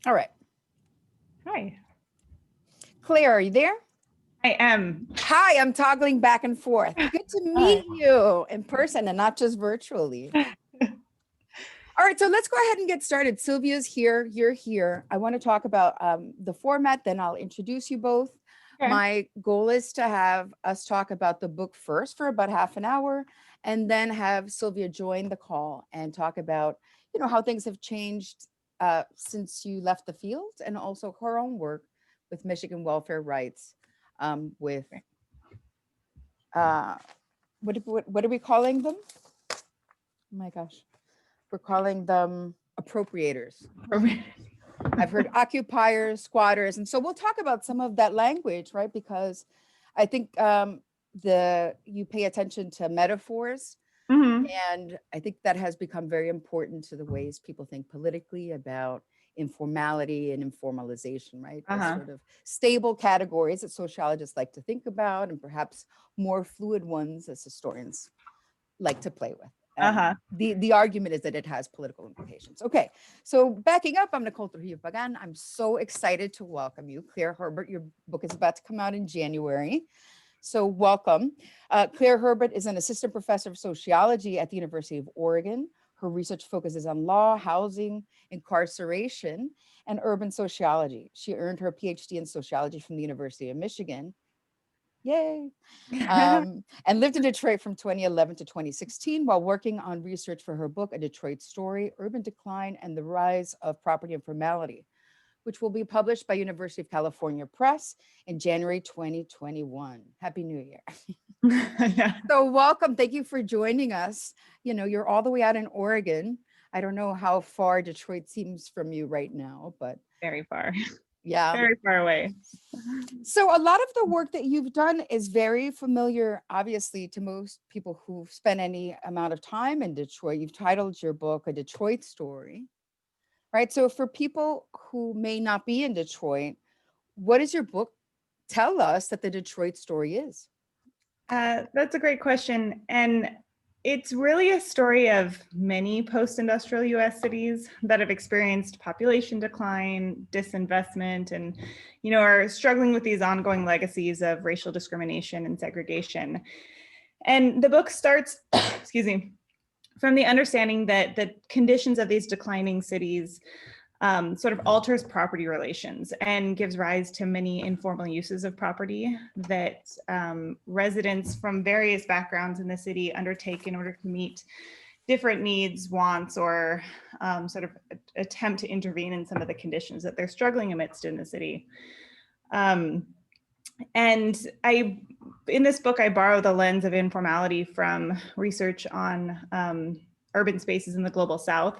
All right. Hi. Claire, are you there? I am. Hi, I'm toggling back and forth. Good to Hi. meet you in person and not just virtually. All right, so let's go ahead and get started. Sylvia's here, you're here. I want to talk about the format, then I'll introduce you both. Okay. My goal is to have us talk about the book first for about half an hour, and then have Sylvia join the call and talk about, how things have changed since you left the field, and also her own work with Michigan welfare rights, with uh, what are we calling them? Oh my gosh, we're calling them appropriators. I've heard occupiers, squatters, and so we'll talk about some of that language, right? Because I think you pay attention to metaphors, hmm and I think that has become very important to the ways people think politically about informality and informalization, right? As Uh-huh. sort of stable categories that sociologists like to think about, and perhaps more fluid ones as historians like to play with. Uh-huh. The argument is that it has political implications. Okay, so backing up, I'm Nicole Trujillo Pagan. I'm so excited to welcome you. Claire Herbert, your book is about to come out in January. So welcome. Claire Herbert is an assistant professor of sociology at the University of Oregon. Her research focuses on law, housing, incarceration, and urban sociology. She earned her PhD in sociology from the University of Michigan. Yay. And lived in Detroit from 2011 to 2016 while working on research for her book, A Detroit Story, Urban Decline and the Rise of Property Informality, which will be published by University of California Press in January 2021. Happy New Year. Yeah. So welcome. Thank you for joining us. You're all the way out in Oregon. I don't know how far Detroit seems from you right now, but Very far. yeah. Very far away. So a lot of the work that you've done is very familiar, obviously, to most people who've spent any amount of time in Detroit. You've titled your book A Detroit Story, right? So for people who may not be in Detroit, what does your book tell us that the Detroit story is? That's a great question. And it's really a story of many post-industrial US cities that have experienced population decline, disinvestment, and are struggling with these ongoing legacies of racial discrimination and segregation. And the book starts, excuse me, from the understanding that the conditions of these declining cities sort of alters property relations and gives rise to many informal uses of property that residents from various backgrounds in the city undertake in order to meet different needs, wants, or sort of attempt to intervene in some of the conditions that they're struggling amidst in the city. And in this book, I borrow the lens of informality from research on urban spaces in the global South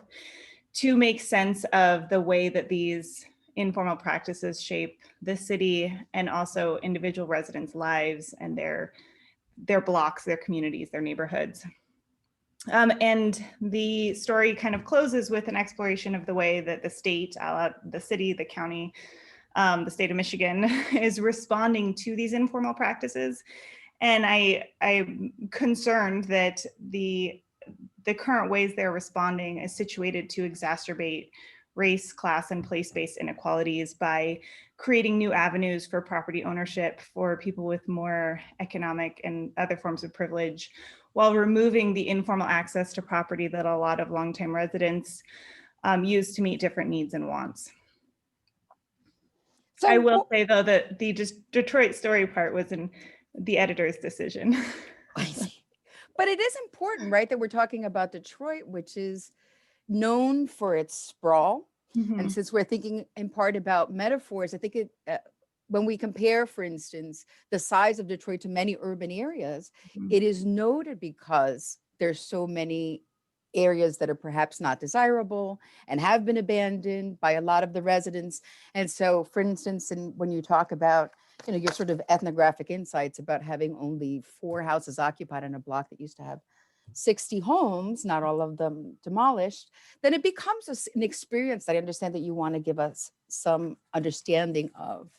to make sense of the way that these informal practices shape the city and also individual residents' lives and their blocks, their communities, their neighborhoods. And the story kind of closes with an exploration of the way that the state, the city, the county, the state of Michigan is responding to these informal practices. And I'm concerned that the current ways they're responding is situated to exacerbate race, class, and place-based inequalities by creating new avenues for property ownership for people with more economic and other forms of privilege, while removing the informal access to property that a lot of longtime residents use to meet different needs and wants. I will say, though, that the Detroit story part was in the editor's decision. I see. But it is important, right, that we're talking about Detroit, which is known for its sprawl. And since we're thinking in part about metaphors, I think when we compare, for instance, the size of Detroit to many urban areas, it is noted because there's so many areas that are perhaps not desirable and have been abandoned by a lot of the residents. And so, for instance, when you talk about, your sort of ethnographic insights about having only 4 houses occupied on a block that used to have 60 homes, not all of them demolished, then it becomes an experience that I understand that you want to give us some understanding of.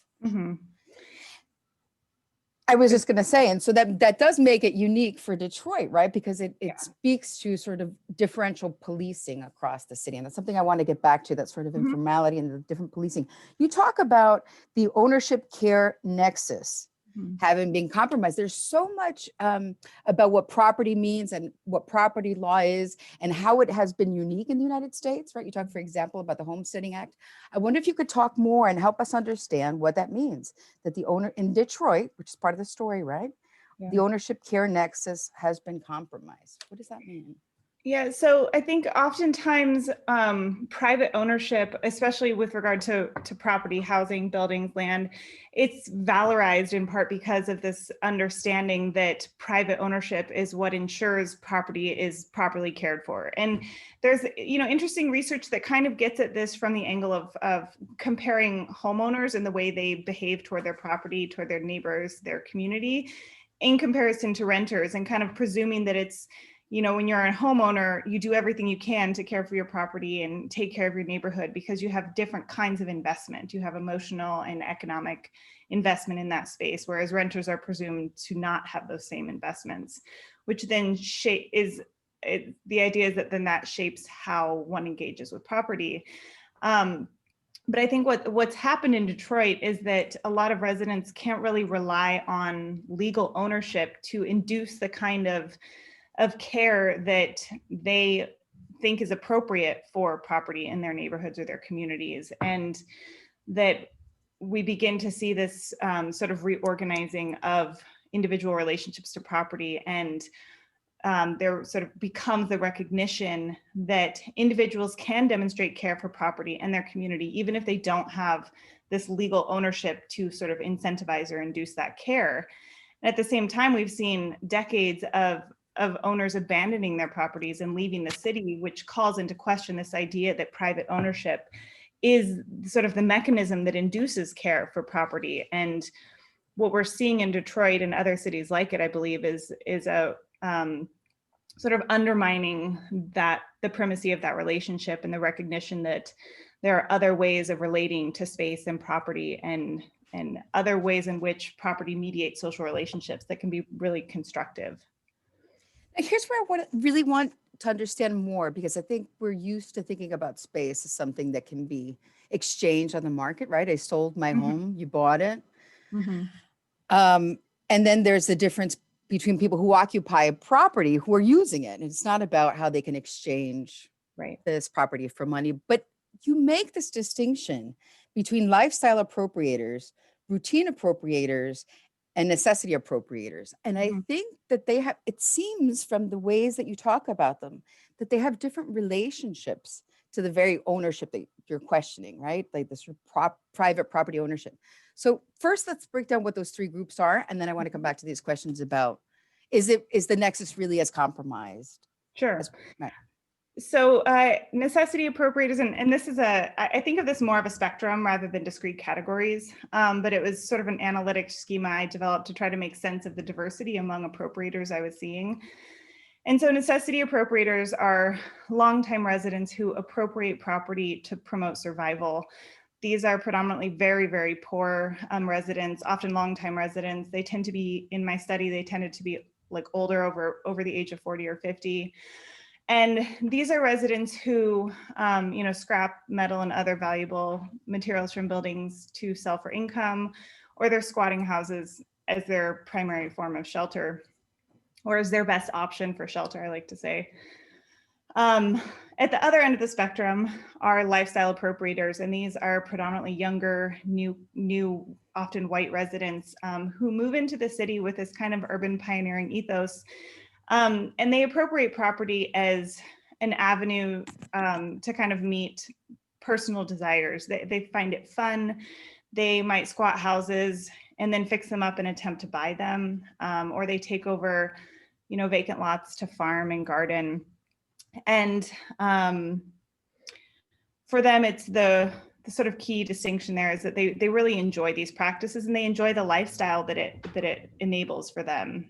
I was just going to say, and so that does make it unique for Detroit, right? Because it speaks to sort of differential policing across the city. And that's something I want to get back to, that sort of informality and the different policing. You talk about the ownership care nexus having been compromised. There's so much about what property means and what property law is and how it has been unique in the United States, right? You talk, for example, about the Homesteading Act. I wonder if you could talk more and help us understand what that means, that the owner in Detroit, which is part of the story, right? Yeah. The ownership care nexus has been compromised. What does that mean? Yeah, so I think oftentimes private ownership, especially with regard to property, housing, buildings, land, it's valorized in part because of this understanding that private ownership is what ensures property is properly cared for. And there's, interesting research that kind of gets at this from the angle of comparing homeowners and the way they behave toward their property, toward their neighbors, their community, in comparison to renters, and kind of presuming that it's, when you're a homeowner, you do everything you can to care for your property and take care of your neighborhood because you have different kinds of investment. You have emotional and economic investment in that space, whereas renters are presumed to not have those same investments, which then the idea is that then that shapes how one engages with property. But I think what's happened in Detroit is that a lot of residents can't really rely on legal ownership to induce the kind of care that they think is appropriate for property in their neighborhoods or their communities. And that we begin to see this sort of reorganizing of individual relationships to property, and there sort of becomes the recognition that individuals can demonstrate care for property and their community, even if they don't have this legal ownership to sort of incentivize or induce that care. And at the same time, we've seen decades of owners abandoning their properties and leaving the city, which calls into question this idea that private ownership is sort of the mechanism that induces care for property. And what we're seeing in Detroit and other cities like it, I believe, is a sort of undermining the primacy of that relationship and the recognition that there are other ways of relating to space and property and other ways in which property mediates social relationships that can be really constructive. And here's where I really want to understand more, because I think we're used to thinking about space as something that can be exchanged on the market, right? I sold my home, you bought it. And then there's the difference between people who occupy a property who are using it. And it's not about how they can exchange this property for money, but you make this distinction between lifestyle appropriators, routine appropriators, and necessity appropriators. And I think that they have, it seems from the ways that you talk about them, that they have different relationships to the very ownership that you're questioning, right? Like this private property ownership. So first, let's break down what those three groups are. And then I want to come back to these questions about, is the nexus really as compromised? Sure. So necessity appropriators, and this is I think of this more of a spectrum rather than discrete categories, but it was sort of an analytic schema I developed to try to make sense of the diversity among appropriators I was seeing. And so necessity appropriators are longtime residents who appropriate property to promote survival. These are predominantly very, very poor residents, often longtime residents. They tend to be, in my study, they tended to be like older, over the age of 40 or 50. And these are residents who, scrap metal and other valuable materials from buildings to sell for income, or they're squatting houses as their primary form of shelter, or as their best option for shelter, I like to say. At the other end of the spectrum are lifestyle appropriators, and these are predominantly younger, new, often white residents who move into the city with this kind of urban pioneering ethos. And they appropriate property as an avenue to kind of meet personal desires. They find it fun. They might squat houses and then fix them up and attempt to buy them, or they take over, vacant lots to farm and garden. And for them, it's the sort of key distinction there is that they really enjoy these practices and they enjoy the lifestyle that it enables for them.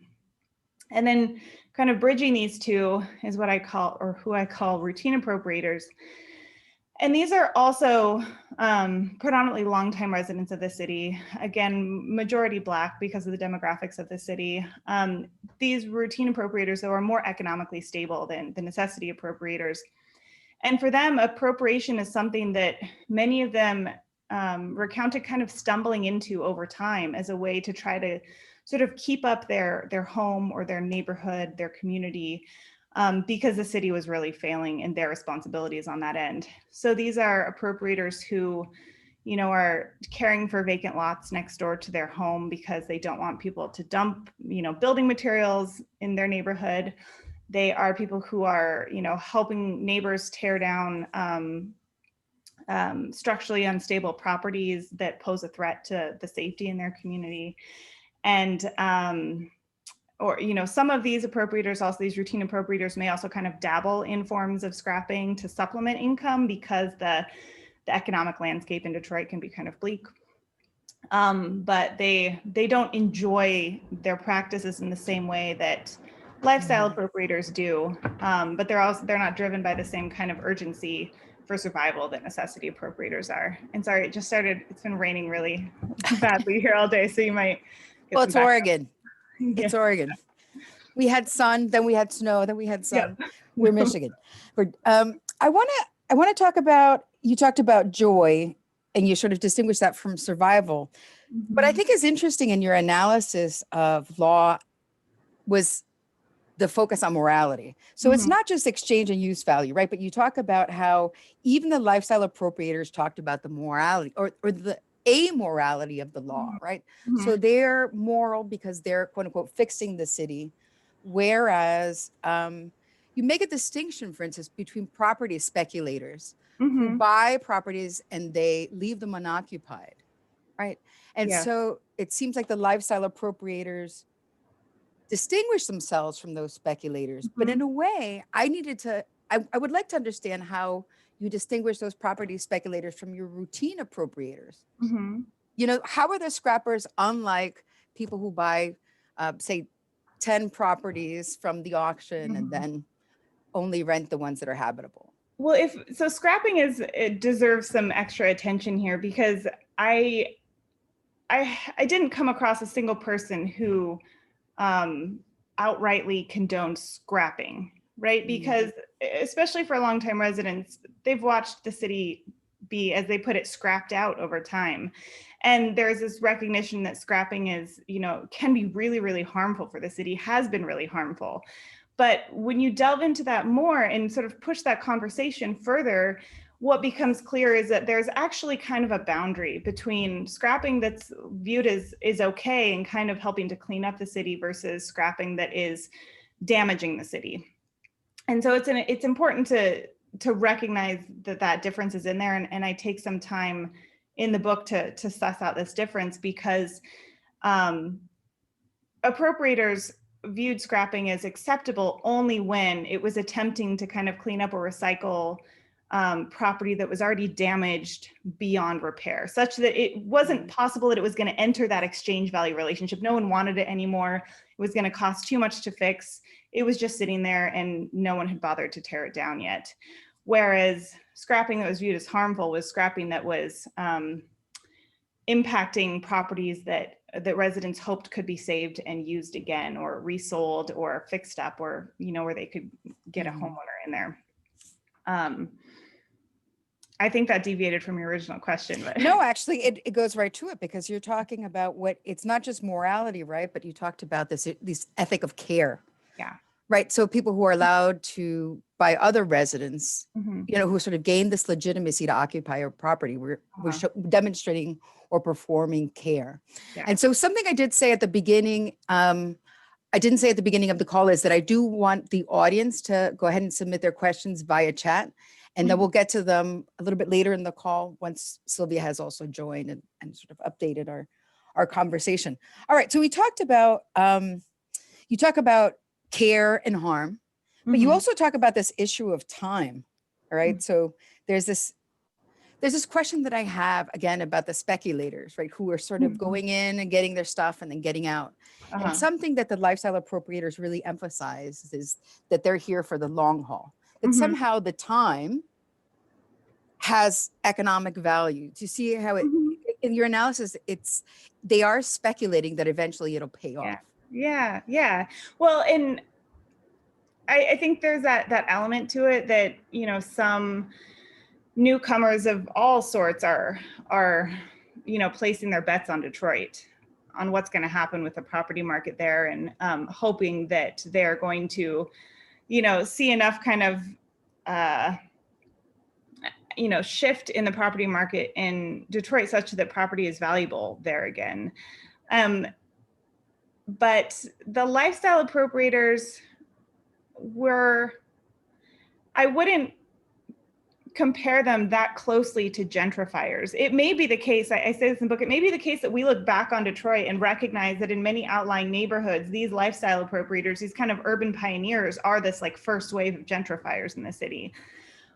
And then kind of bridging these two is what I call, or who I call, routine appropriators. And these are also predominantly longtime residents of the city, again, majority Black because of the demographics of the city. These routine appropriators, though, are more economically stable than the necessity appropriators. And for them, appropriation is something that many of them recounted kind of stumbling into over time as a way to try to sort of keep up their home or their neighborhood, their community, because the city was really failing in their responsibilities on that end. So these are appropriators who, you know, are caring for vacant lots next door to their home because they don't want people to dump, you know, building materials in their neighborhood. They are people who are, you know, helping neighbors tear down structurally unstable properties that pose a threat to the safety in their community. And or, you know, some of these appropriators, also these routine appropriators, may also kind of dabble in forms of scrapping to supplement income because the economic landscape in Detroit can be kind of bleak. But they don't enjoy their practices in the same way that lifestyle appropriators do. But they're not driven by the same kind of urgency for survival that necessity appropriators are. And sorry, it just started, it's been raining really badly here all day, so you might get Well, some it's background. Oregon. Yeah. It's Oregon. We had sun, then we had snow, then we had sun. Yep. We're Michigan. I want to talk about, you talked about joy and you sort of distinguished that from survival. What I think is interesting in your analysis of law was the focus on morality. So it's not just exchange and use value, right? But you talk about how even the lifestyle appropriators talked about the morality or the amorality of the law, right? So they're moral because they're quote unquote fixing the city. Whereas you make a distinction, for instance, between property speculators who buy properties and they leave them unoccupied, right? And Yeah. so it seems like the lifestyle appropriators distinguish themselves from those speculators. But in a way, I would like to understand how you distinguish those property speculators from your routine appropriators. You know, how are the scrappers unlike people who buy, say, 10 properties from the auction and then only rent the ones that are habitable? Well, so scrapping it deserves some extra attention here because I didn't come across a single person who outrightly condoned scrapping, right? Because especially for longtime residents, they've watched the city be, as they put it, scrapped out over time. And there's this recognition that scrapping is, you know, can be really, really harmful for the city, has been really harmful. But when you delve into that more and sort of push that conversation further, what becomes clear is that there's actually kind of a boundary between scrapping that's viewed as is okay and kind of helping to clean up the city versus scrapping that is damaging the city. And so it's important to recognize that difference is in there. And I take some time in the book to suss out this difference because appropriators viewed scrapping as acceptable only when it was attempting to kind of clean up or recycle property that was already damaged beyond repair, such that it wasn't possible that it was going to enter that exchange value relationship. No one wanted it anymore. It was going to cost too much to fix. It was just sitting there and no one had bothered to tear it down yet. Whereas scrapping that was viewed as harmful was scrapping that was impacting properties that residents hoped could be saved and used again or resold or fixed up, or, you know, where they could get a homeowner in there. I think that deviated from your original question. But. No, actually, it goes right to it because you're talking about it's not just morality, right? But you talked about this ethic of care. Yeah. Right. So people who are allowed to, by other residents, you know, who sort of gain this legitimacy to occupy a property, we're demonstrating or performing care. Yeah. And so something I did say at the beginning, I didn't say at the beginning of the call, is that I do want the audience to go ahead and submit their questions via chat. And then we'll get to them a little bit later in the call once Sylvia has also joined and sort of updated our conversation. All right. So we talked about, you talk about care and harm, but you also talk about this issue of time. All right. So there's this question that I have again about the speculators, right? Who are sort of going in and getting their stuff and then getting out. And something that the lifestyle appropriators really emphasize is that they're here for the long haul, that somehow the time has economic value. To see how it, Mhm. in your analysis, they are speculating that eventually it'll pay Yeah. off. Yeah. Well, and I think there's that element to it that, you know, some newcomers of all sorts are, you know, placing their bets on Detroit, on what's going to happen with the property market there, and hoping that they're going to, you know, see enough kind of, you know, shift in the property market in Detroit such that property is valuable there again. But the lifestyle appropriators I wouldn't compare them that closely to gentrifiers. It may be the case, I say this in the book, it may be the case that we look back on Detroit and recognize that in many outlying neighborhoods, these lifestyle appropriators, these kind of urban pioneers, are this like first wave of gentrifiers in the city.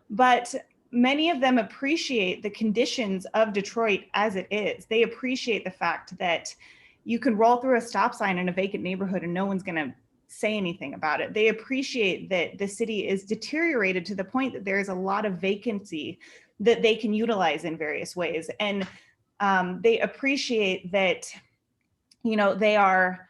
But many of them appreciate the conditions of Detroit as it is. They appreciate the fact that you can roll through a stop sign in a vacant neighborhood and no one's going to say anything about it. They appreciate that the city is deteriorated to the point that there is a lot of vacancy that they can utilize in various ways. And they appreciate that, you know, they are,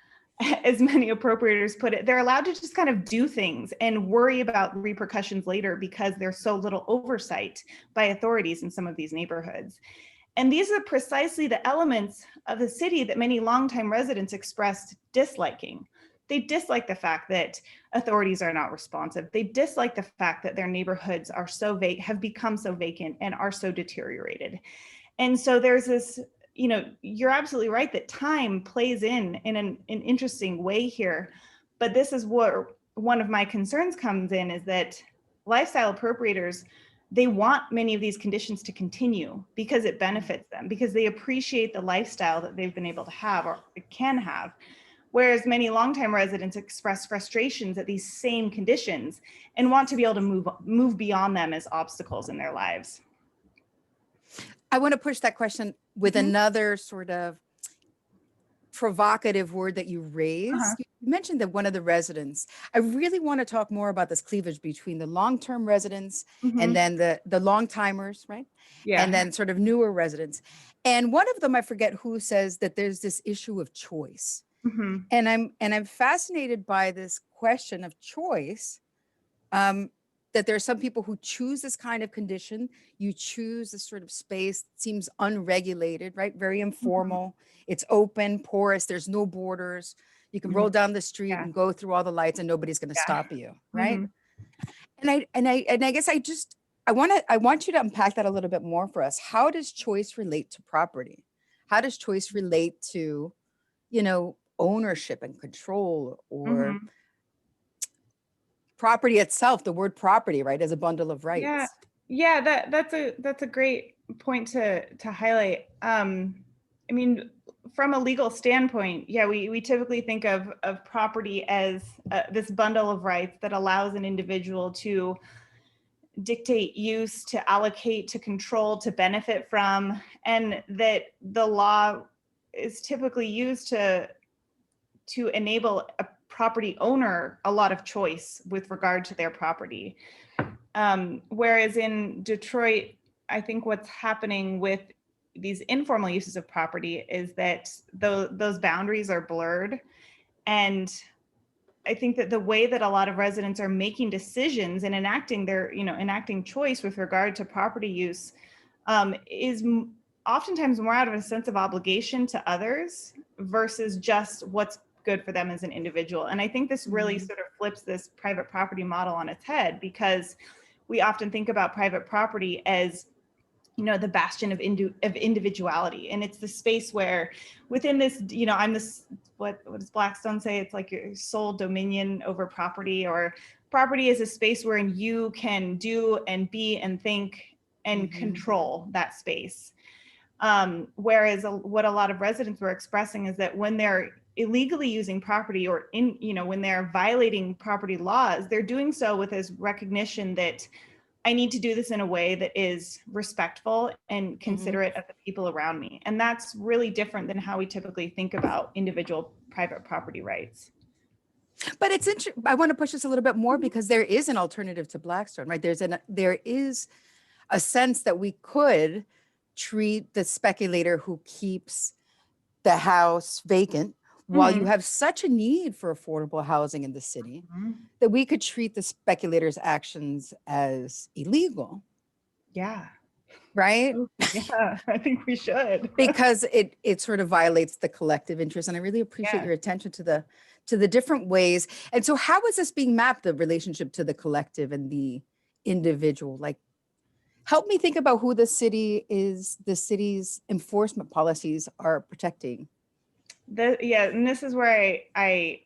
as many appropriators put it, they're allowed to just kind of do things and worry about repercussions later because there's so little oversight by authorities in some of these neighborhoods. And these are precisely the elements of the city that many longtime residents expressed disliking. They dislike the fact that authorities are not responsive. They dislike the fact that their neighborhoods are have become so vacant and are so deteriorated. And so there's this, you know, you're absolutely right that time plays in an interesting way here. But this is where one of my concerns comes in, is that lifestyle appropriators, they want many of these conditions to continue because it benefits them, because they appreciate the lifestyle that they've been able to have or can have. Whereas many longtime residents express frustrations at these same conditions and want to be able to move beyond them as obstacles in their lives. I want to push that question with another sort of provocative word that you raised. You mentioned that one of the residents, I really want to talk more about this cleavage between the long-term residents and then the long-timers, right? Yeah. And then sort of newer residents. And one of them, I forget who, says that there's this issue of choice. And I'm fascinated by this question of choice, that there are some people who choose this kind of condition. You choose this sort of space that seems unregulated, right? Very informal. It's open, porous. There's no borders. You can roll down the street and go through all the lights and nobody's going to stop you, right? And I guess I want you to unpack that a little bit more for us. How does choice relate to property? How does choice relate to, you know, ownership and control, or property itself, the word property, right, as a bundle of rights? That's a great point to highlight. I mean, from a legal standpoint, we typically think of property as this bundle of rights that allows an individual to dictate use, to allocate, to control, to benefit from, and that the law is typically used to enable a property owner a lot of choice with regard to their property. Whereas in Detroit, I think what's happening with these informal uses of property is that those boundaries are blurred. And I think that the way that a lot of residents are making decisions and enacting choice with regard to property use is oftentimes more out of a sense of obligation to others versus just what's good for them as an individual. And I think this really sort of flips this private property model on its head, because we often think about private property as, you know, the bastion of individuality. And it's the space where within this, you know, I'm this, what does Blackstone say? It's like your sole dominion over property, or property is a space wherein you can do and be and think and control that space. Whereas what a lot of residents were expressing is that when they're illegally using property, or when they're violating property laws, they're doing so with this recognition that I need to do this in a way that is respectful and considerate of the people around me. And that's really different than how we typically think about individual private property rights. But it's interesting. I want to push this a little bit more, because there is an alternative to Blackstone, right? There is a sense that we could treat the speculator who keeps the house vacant while you have such a need for affordable housing in the city, that we could treat the speculator's actions as illegal. Yeah. Right? Yeah, I think we should. Because it sort of violates the collective interest. And I really appreciate your attention to the different ways. And so how is this being mapped, the relationship to the collective and the individual? Like, help me think about who the city's enforcement policies are protecting. And this is where I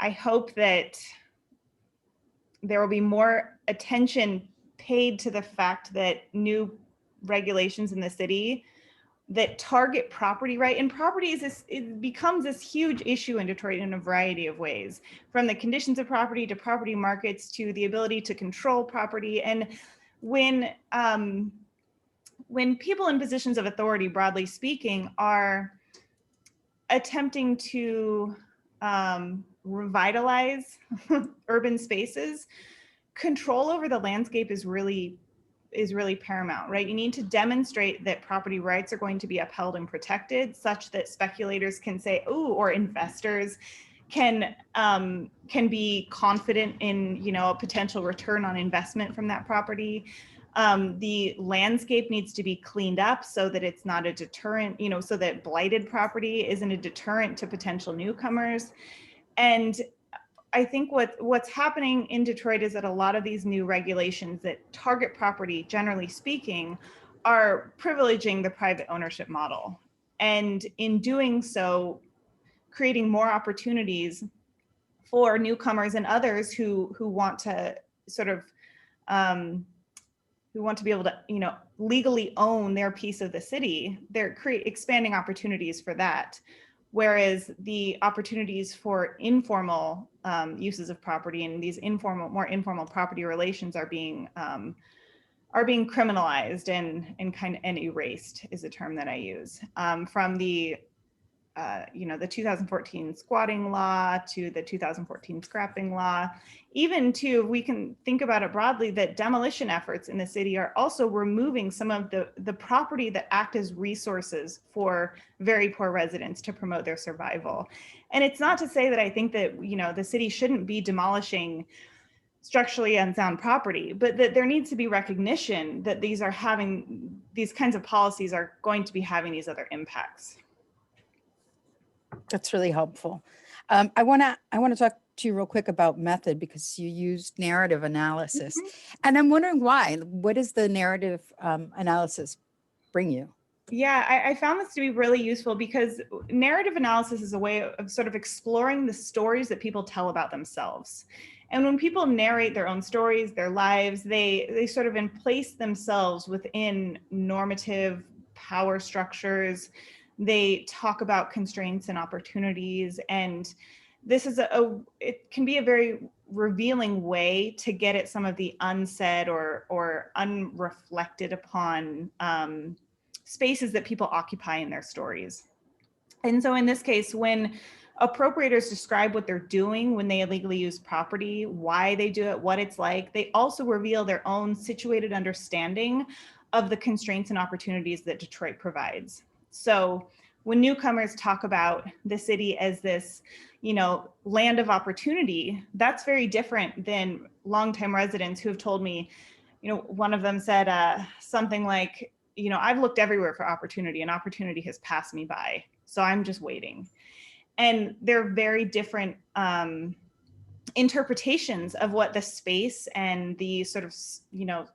hope that there will be more attention paid to the fact that new regulations in the city that target property right, and property it becomes this huge issue in Detroit in a variety of ways, from the conditions of property to property markets to the ability to control property. And when people in positions of authority, broadly speaking, are attempting to revitalize urban spaces, control over the landscape is really paramount, right? You need to demonstrate that property rights are going to be upheld and protected, such that speculators can say, "Ooh," or investors can be confident in, a potential return on investment from that property. The landscape needs to be cleaned up so that it's not a deterrent, so that blighted property isn't a deterrent to potential newcomers. And I think what's happening in Detroit is that a lot of these new regulations that target property, generally speaking, are privileging the private ownership model. And in doing so, creating more opportunities for newcomers and others who want to sort of, who want to be able to, legally own their piece of the city. They're expanding opportunities for that. Whereas the opportunities for informal uses of property and these more informal property relations are being criminalized and erased is a term that I use. From the the 2014 squatting law to the 2014 scrapping law, even to, we can think about it broadly, that demolition efforts in the city are also removing some of the property that act as resources for very poor residents to promote their survival. And it's not to say that I think that, the city shouldn't be demolishing structurally unsound property, but that there needs to be recognition that these kinds of policies are going to be having these other impacts. That's really helpful. I want to talk to you real quick about method, because you used narrative analysis, and I'm wondering why. What does the narrative analysis bring you? Yeah, I found this to be really useful because narrative analysis is a way of sort of exploring the stories that people tell about themselves. And when people narrate their own stories, their lives, they sort of place themselves within normative power structures. They talk about constraints and opportunities, and this is it can be a very revealing way to get at some of the unsaid or unreflected upon spaces that people occupy in their stories. And so in this case, when appropriators describe what they're doing when they illegally use property, why they do it, what it's like, they also reveal their own situated understanding of the constraints and opportunities that Detroit provides. So when newcomers talk about the city as this, land of opportunity, that's very different than longtime residents who have told me, one of them said something like, I've looked everywhere for opportunity and opportunity has passed me by, so I'm just waiting. And they're very different interpretations of what the space and the sort of,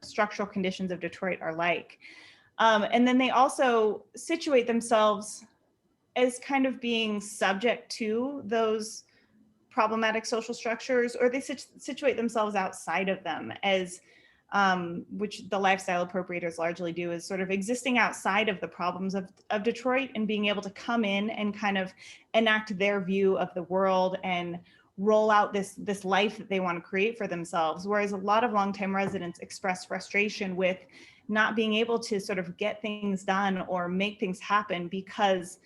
structural conditions of Detroit are like. And then they also situate themselves as kind of being subject to those problematic social structures, or they situate themselves outside of them as, which the lifestyle appropriators largely do, is sort of existing outside of the problems of Detroit and being able to come in and kind of enact their view of the world and roll out this life that they want to create for themselves. Whereas a lot of longtime residents express frustration with not being able to sort of get things done or make things happen because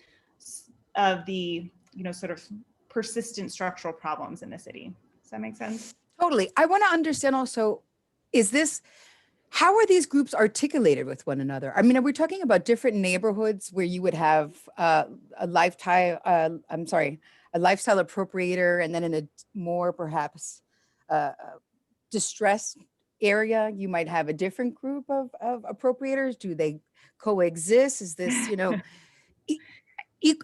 of the, sort of persistent structural problems in the city. Does that make sense? Totally. I want to understand also, is this How are these groups articulated with one another? I mean, are we talking about different neighborhoods where you would have a lifetime, a lifestyle appropriator, and then in a more perhaps distressed area, you might have a different group of appropriators? Do they coexist? Is this,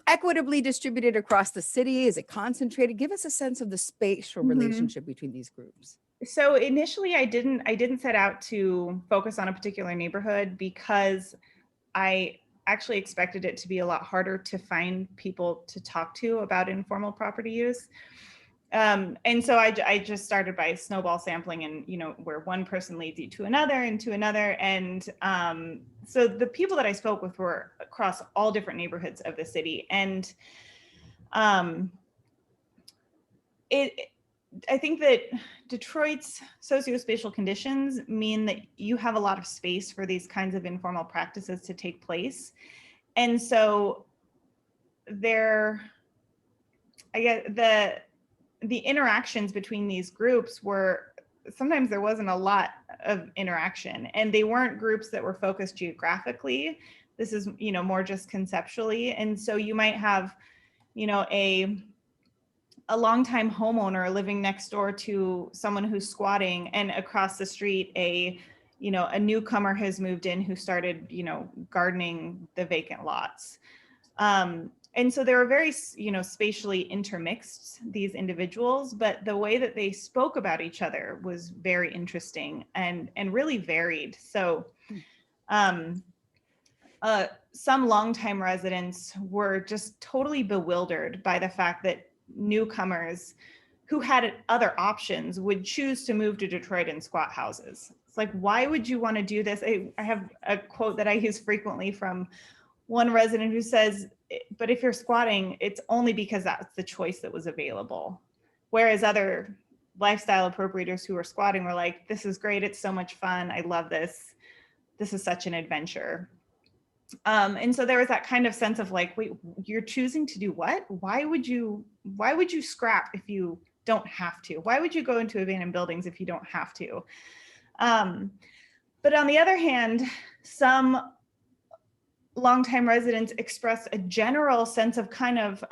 equitably distributed across the city? Is it concentrated? Give us a sense of the spatial relationship between these groups. So initially I didn't set out to focus on a particular neighborhood because I actually expected it to be a lot harder to find people to talk to about informal property use. And so I just started by snowball sampling, and where one person leads you to another and to another. And so the people that I spoke with were across all different neighborhoods of the city. And I think that Detroit's sociospatial conditions mean that you have a lot of space for these kinds of informal practices to take place. And so I guess the interactions between these groups were, sometimes there wasn't a lot of interaction, and they weren't groups that were focused geographically. This is, more just conceptually. And so you might have, a longtime homeowner living next door to someone who's squatting, and across the street, a newcomer has moved in who started, gardening the vacant lots. And so they were very, spatially intermixed, these individuals, but the way that they spoke about each other was very interesting and really varied. So some longtime residents were just totally bewildered by the fact that newcomers who had other options would choose to move to Detroit and squat houses. It's like, why would you want to do this? I have a quote that I use frequently from one resident who says, but if you're squatting, it's only because that's the choice that was available. Whereas other lifestyle appropriators who were squatting were like, this is great, it's so much fun, I love this. This is such an adventure. And so there was that kind of sense of like, wait, you're choosing to do what? Why would you scrap if you don't have to? Why would you go into abandoned buildings if you don't have to? But on the other hand, some longtime residents expressed a general sense of kind of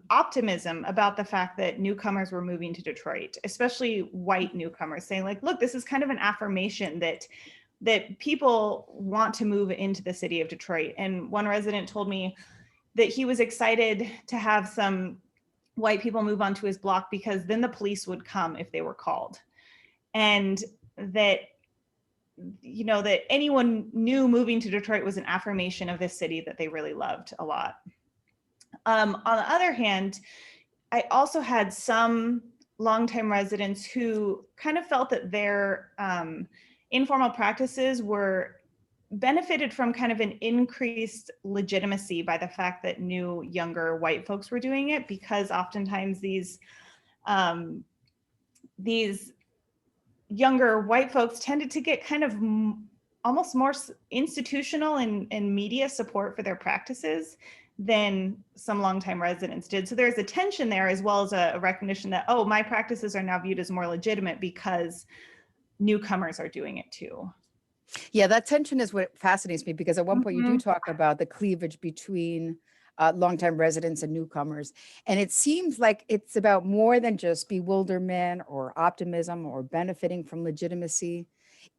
optimism about the fact that newcomers were moving to Detroit, especially white newcomers, saying like, look, this is kind of an affirmation that people want to move into the city of Detroit. And one resident told me that he was excited to have some white people move onto his block because then the police would come if they were called. And that, that anyone new moving to Detroit was an affirmation of this city that they really loved a lot. On the other hand, I also had some longtime residents who kind of felt that their informal practices were benefited from kind of an increased legitimacy by the fact that new, younger white folks were doing it, because oftentimes these younger white folks tended to get kind of almost more institutional and media support for their practices than some longtime residents did. So there's a tension there, as well as a recognition that, oh, my practices are now viewed as more legitimate because newcomers are doing it too. Yeah, that tension is what fascinates me, because at one point you do talk about the cleavage between longtime residents and newcomers. And it seems like it's about more than just bewilderment or optimism or benefiting from legitimacy.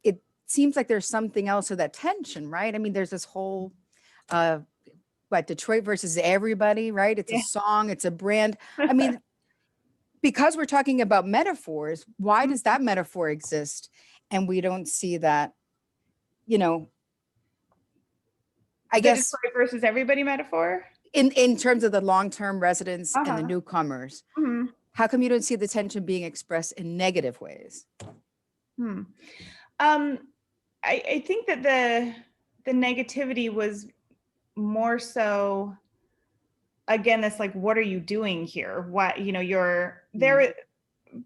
It seems like there's something else to that tension, right? I mean, there's this whole, Detroit versus everybody, right? It's a song, it's a brand. I mean, because we're talking about metaphors, why does that metaphor exist? And we don't see that, I guess. Detroit versus everybody metaphor? In terms of the long-term residents and the newcomers, how come you don't see the tension being expressed in negative ways? I think that the negativity was more so, again, this like, what are you doing here? What, you're there.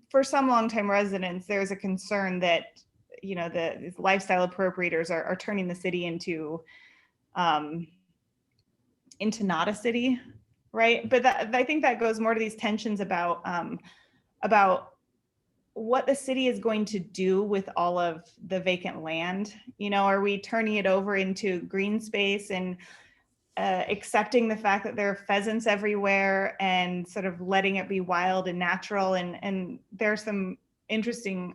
For some longtime residents, there's a concern that, the lifestyle appropriators are turning the city into not a city, right? But I think that goes more to these tensions about what the city is going to do with all of the vacant land. You know, are we turning it over into green space and accepting the fact that there are pheasants everywhere and sort of letting it be wild and natural? And there's some interesting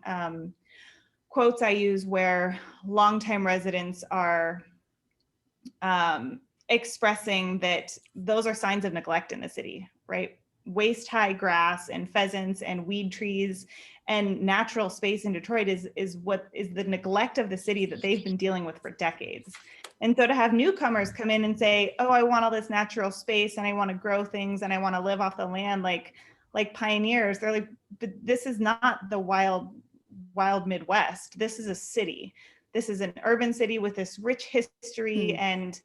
quotes I use where longtime residents are expressing that those are signs of neglect in the city, right? Waist high grass and pheasants and weed trees and natural space in Detroit is what is the neglect of the city that they've been dealing with for decades. And so to have newcomers come in and say, oh, I want all this natural space and I want to grow things and I want to live off the land like pioneers, they're like, but this is not the wild Midwest. This is a city. This is an urban city with this rich history. And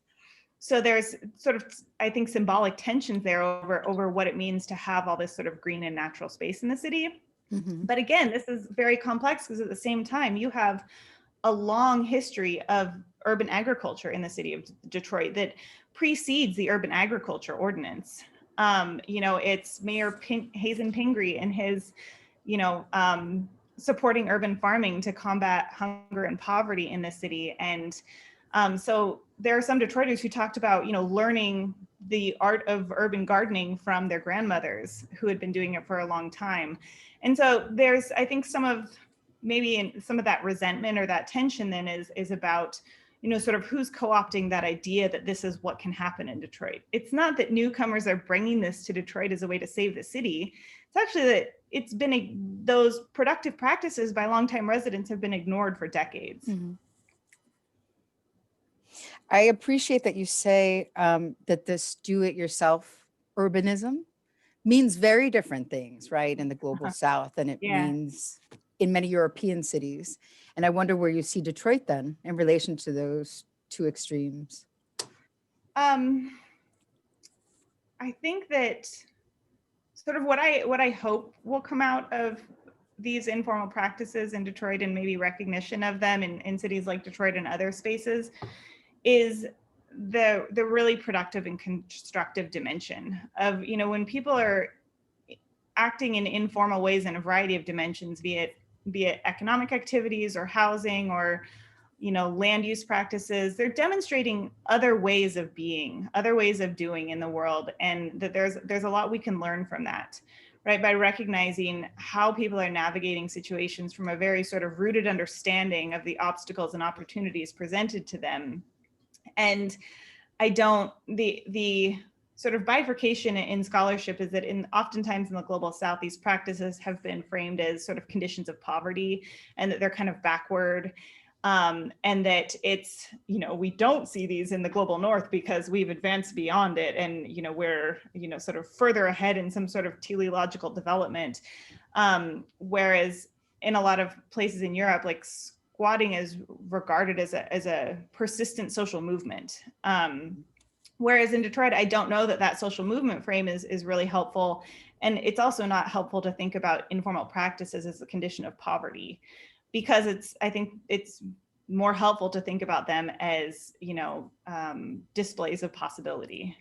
so there's sort of, I think, symbolic tensions there over what it means to have all this sort of green and natural space in the city. But again, this is very complex because at the same time, you have a long history of urban agriculture in the city of Detroit that precedes the urban agriculture ordinance. You know, it's Mayor Hazen Pingree and his, you know, supporting urban farming to combat hunger and poverty in the city. And so there are some Detroiters who talked about, you know, learning the art of urban gardening from their grandmothers who had been doing it for a long time. And so there's, I think, some of that resentment or that tension then is about, you know, sort of who's co-opting that idea that this is what can happen in Detroit. It's not that newcomers are bringing this to Detroit as a way to save the city. It's actually that it's been those productive practices by longtime residents have been ignored for decades. I appreciate that you say that this do-it-yourself urbanism means very different things, right, in the global South than it means in many European cities. And I wonder where you see Detroit then in relation to those two extremes. I think that sort of what I hope will come out of these informal practices in Detroit and maybe recognition of them in cities like Detroit and other spaces is the really productive and constructive dimension of, you know, when people are acting in informal ways in a variety of dimensions, be it economic activities or housing or, you know, land use practices, they're demonstrating other ways of being, other ways of doing in the world. And that there's a lot we can learn from that, right? By recognizing how people are navigating situations from a very sort of rooted understanding of the obstacles and opportunities presented to them. And the sort of bifurcation in scholarship is that oftentimes in the global South, these practices have been framed as sort of conditions of poverty and that they're kind of backward. And that it's, you know, we don't see these in the global North because we've advanced beyond it. And, you know, we're, you know, sort of further ahead in some sort of teleological development. Whereas in a lot of places in Europe, like squatting is regarded as a persistent social movement. Whereas in Detroit, I don't know that social movement frame is really helpful. And it's also not helpful to think about informal practices as a condition of poverty, because I think it's more helpful to think about them as, you know, displays of possibility.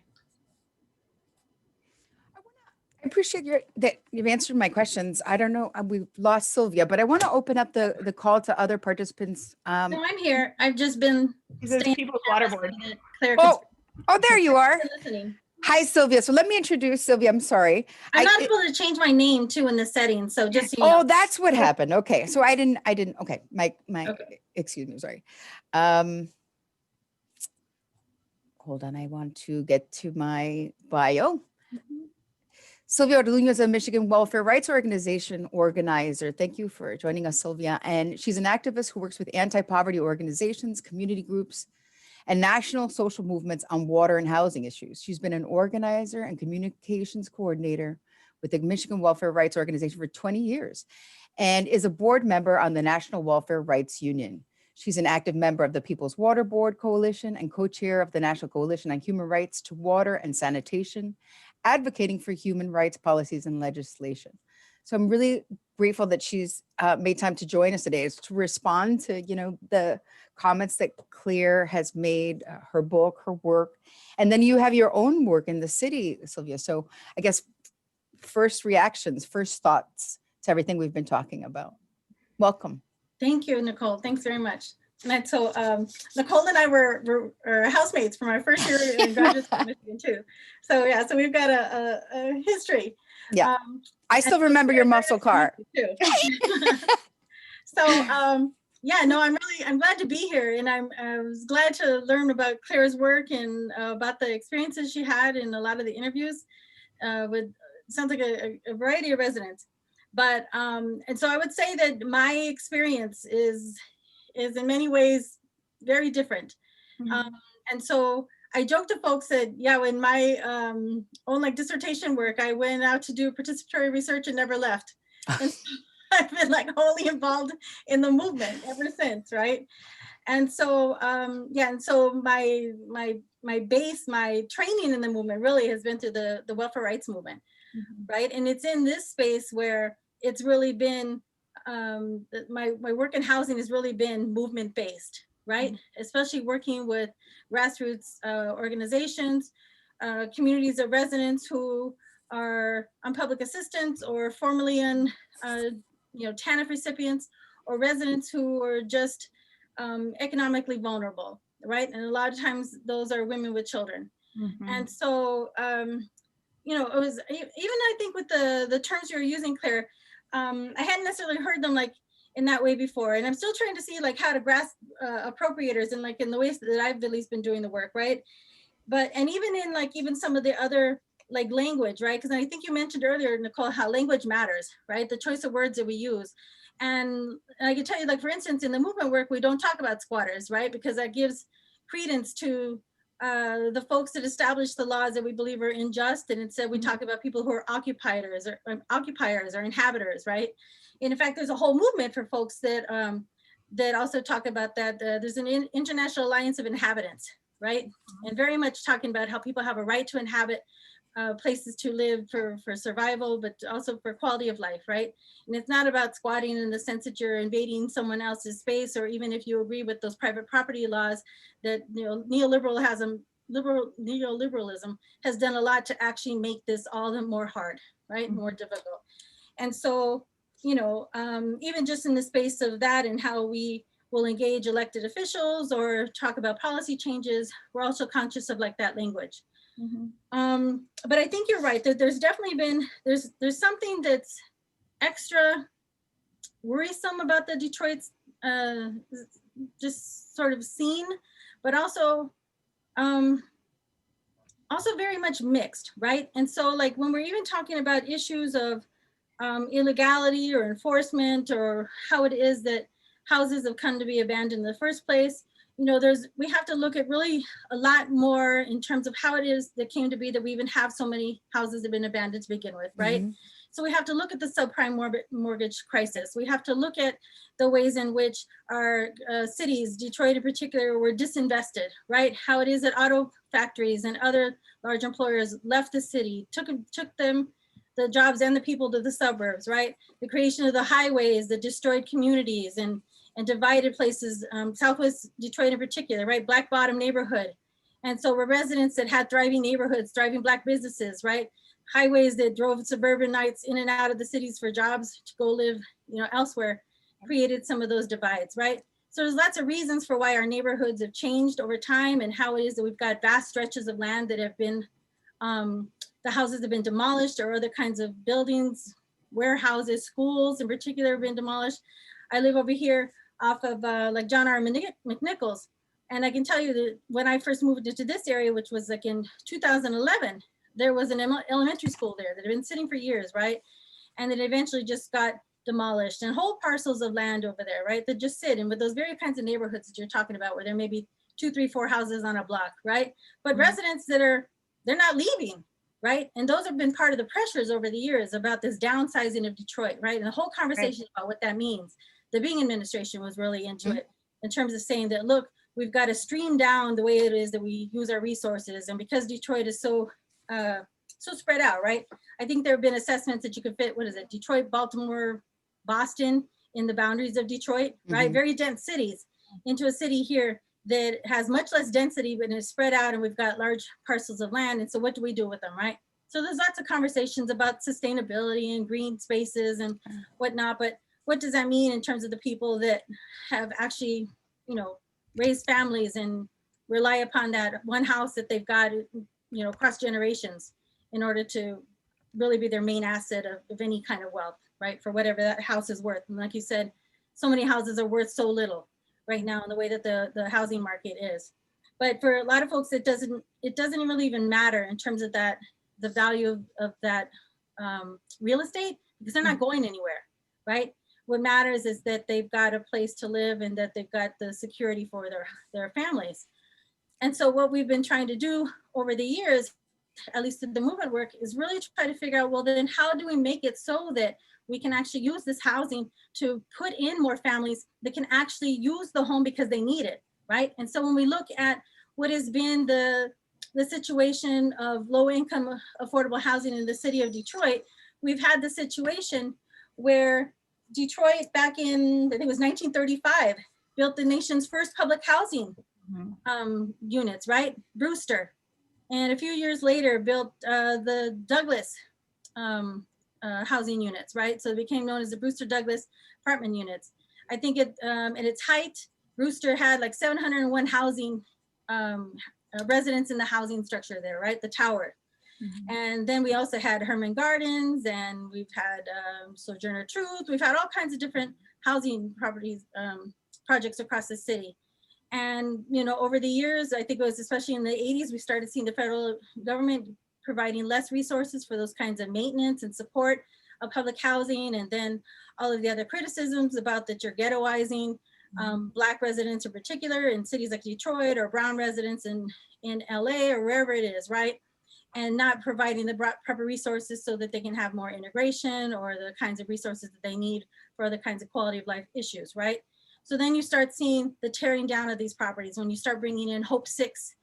I appreciate that you've answered my questions. I don't know, we've lost Sylvia, but I want to open up the call to other participants. No, I'm here. I've just been People's Water Board. Claire, Oh, there you are. listening. Hi, Sylvia. So let me introduce Sylvia. I'm sorry. I'm not able to change my name too in the settings, so just so you know. Oh, that's what happened. Okay, so I didn't. Okay, Okay. Excuse me. Sorry. Hold on. I want to get to my bio. Sylvia Orduño is a Michigan Welfare Rights Organization organizer. Thank you for joining us, Sylvia. And she's an activist who works with anti-poverty organizations, community groups, and national social movements on water and housing issues. She's been an organizer and communications coordinator with the Michigan Welfare Rights Organization for 20 years and is a board member on the National Welfare Rights Union. She's an active member of the People's Water Board Coalition and co-chair of the National Coalition on Human Rights to Water and Sanitation, advocating for human rights policies and legislation. So I'm really grateful that she's made time to join us today to respond to, you know, the comments that Claire has made, her book, her work, and then you have your own work in the city, Sylvia. So I guess first reactions, first thoughts to everything we've been talking about. Welcome. Thank you, Nicole. Thanks very much. And so Nicole and I were housemates from our first year in graduate school in Michigan too. So yeah, so we've got a history. Yeah, I still remember your muscle car. Too. So yeah, no, I'm glad to be here, and I was glad to learn about Claire's work and about the experiences she had in a lot of the interviews with, sounds like a variety of residents. But and so I would say that my experience is in many ways very different. Mm-hmm. And so I joke to folks that, yeah, in my own like dissertation work, I went out to do participatory research and never left. And so I've been like wholly involved in the movement ever since, right? And so, yeah, and so my base, my training in the movement really has been through the welfare rights movement, right? And it's in this space where it's really been, my work in housing has really been movement based, right? Especially working with grassroots organizations, communities of residents who are on public assistance or formerly on, TANF recipients, or residents who are just economically vulnerable, right? And a lot of times those are women with children. And so, it was even, I think with the terms you're using, Claire, I hadn't necessarily heard them like in that way before. And I'm still trying to see like how to grasp appropriators and like in the ways that I've at least been doing the work, right? But, and even in like even some of the other like language, right? Because I think you mentioned earlier, Nicole, how language matters, right? The choice of words that we use. And I can tell you, like, for instance, in the movement work, we don't talk about squatters, right? Because that gives credence to the folks that established the laws that we believe are unjust. And instead we talk about people who are occupiers or inhabitants, right? And in fact, there's a whole movement for folks that that also talk about that. There's an International Alliance of Inhabitants, right? And very much talking about how people have a right to inhabit places to live for survival, but also for quality of life, right? And it's not about squatting in the sense that you're invading someone else's space, or even if you agree with those private property laws that neoliberalism has done a lot to actually make this all the more hard, right? More difficult. And so, even just in the space of that and how we will engage elected officials or talk about policy changes, we're also conscious of like that language. But I think you're right that there's definitely been, there's something that's extra worrisome about the Detroit's just sort of scene, but also very much mixed, right? And so like when we're even talking about issues of illegality or enforcement, or how it is that houses have come to be abandoned in the first place, we have to look at really a lot more in terms of how it is that came to be that we even have so many houses that have been abandoned to begin with, right? So we have to look at the subprime mortgage crisis. We have to look at the ways in which our cities, Detroit in particular, were disinvested, right? How it is that auto factories and other large employers left the city, took them, the jobs and the people, to the suburbs, right? The creation of the highways that destroyed communities and divided places, Southwest Detroit in particular, right? Black Bottom neighborhood. And so we're residents that had thriving neighborhoods, thriving Black businesses, right? Highways that drove suburbanites in and out of the cities for jobs to go live, elsewhere, created some of those divides, right? So there's lots of reasons for why our neighborhoods have changed over time, and how it is that we've got vast stretches of land that have been, the houses have been demolished, or other kinds of buildings, warehouses, schools in particular have been demolished. I live over here off of like John R. McNichols. And I can tell you that when I first moved into this area, which was like in 2011, there was an elementary school there that had been sitting for years, right? And it eventually just got demolished, and whole parcels of land over there, right? That just sit in with those very kinds of neighborhoods that you're talking about, where there may be 2, 3, 4 houses on a block, right? But residents they're not leaving, right? And those have been part of the pressures over the years about this downsizing of Detroit, right? And the whole conversation about what that means. The Bing administration was really into it in terms of saying that, look, we've got to stream down the way it is that we use our resources. And because Detroit is so spread out, right? I think there have been assessments that you could fit, Detroit, Baltimore, Boston in the boundaries of Detroit, right? Very dense cities into a city here that has much less density, but is spread out, and we've got large parcels of land. And so what do we do with them, right? So there's lots of conversations about sustainability and green spaces and whatnot, but what does that mean in terms of the people that have actually, you know, raised families and rely upon that one house that they've got, you know, across generations in order to really be their main asset of any kind of wealth, right? For whatever that house is worth. And like you said, so many houses are worth so little right now in the way that the housing market is. But for a lot of folks, it doesn't really even matter in terms of that, the value of that real estate, because they're not going anywhere, right? What matters is that they've got a place to live and that they've got the security for their families. And so what we've been trying to do over the years, at least in the movement work, is really try to figure out, well, then how do we make it so that we can actually use this housing to put in more families that can actually use the home because they need it, right? And so when we look at what has been the situation of low income affordable housing in the city of Detroit, we've had the situation where Detroit back in, I think it was 1935, built the nation's first public housing units, right? Brewster. And a few years later built the Douglas housing units, right? So it became known as the Brewster Douglas apartment units. I think at its height, Brewster had like 701 housing residents in the housing structure there, right? The tower. And then we also had Herman Gardens, and we've had Sojourner Truth. We've had all kinds of different housing properties, projects across the city. And, you know, over the years, I think it was especially in the 80s, we started seeing the federal government providing less resources for those kinds of maintenance and support of public housing. And then all of the other criticisms about that you're ghettoizing Black residents in particular in cities like Detroit, or brown residents in LA or wherever it is, right? And not providing the proper resources so that they can have more integration or the kinds of resources that they need for other kinds of quality of life issues, right? So then you start seeing the tearing down of these properties when you start bringing in Hope 6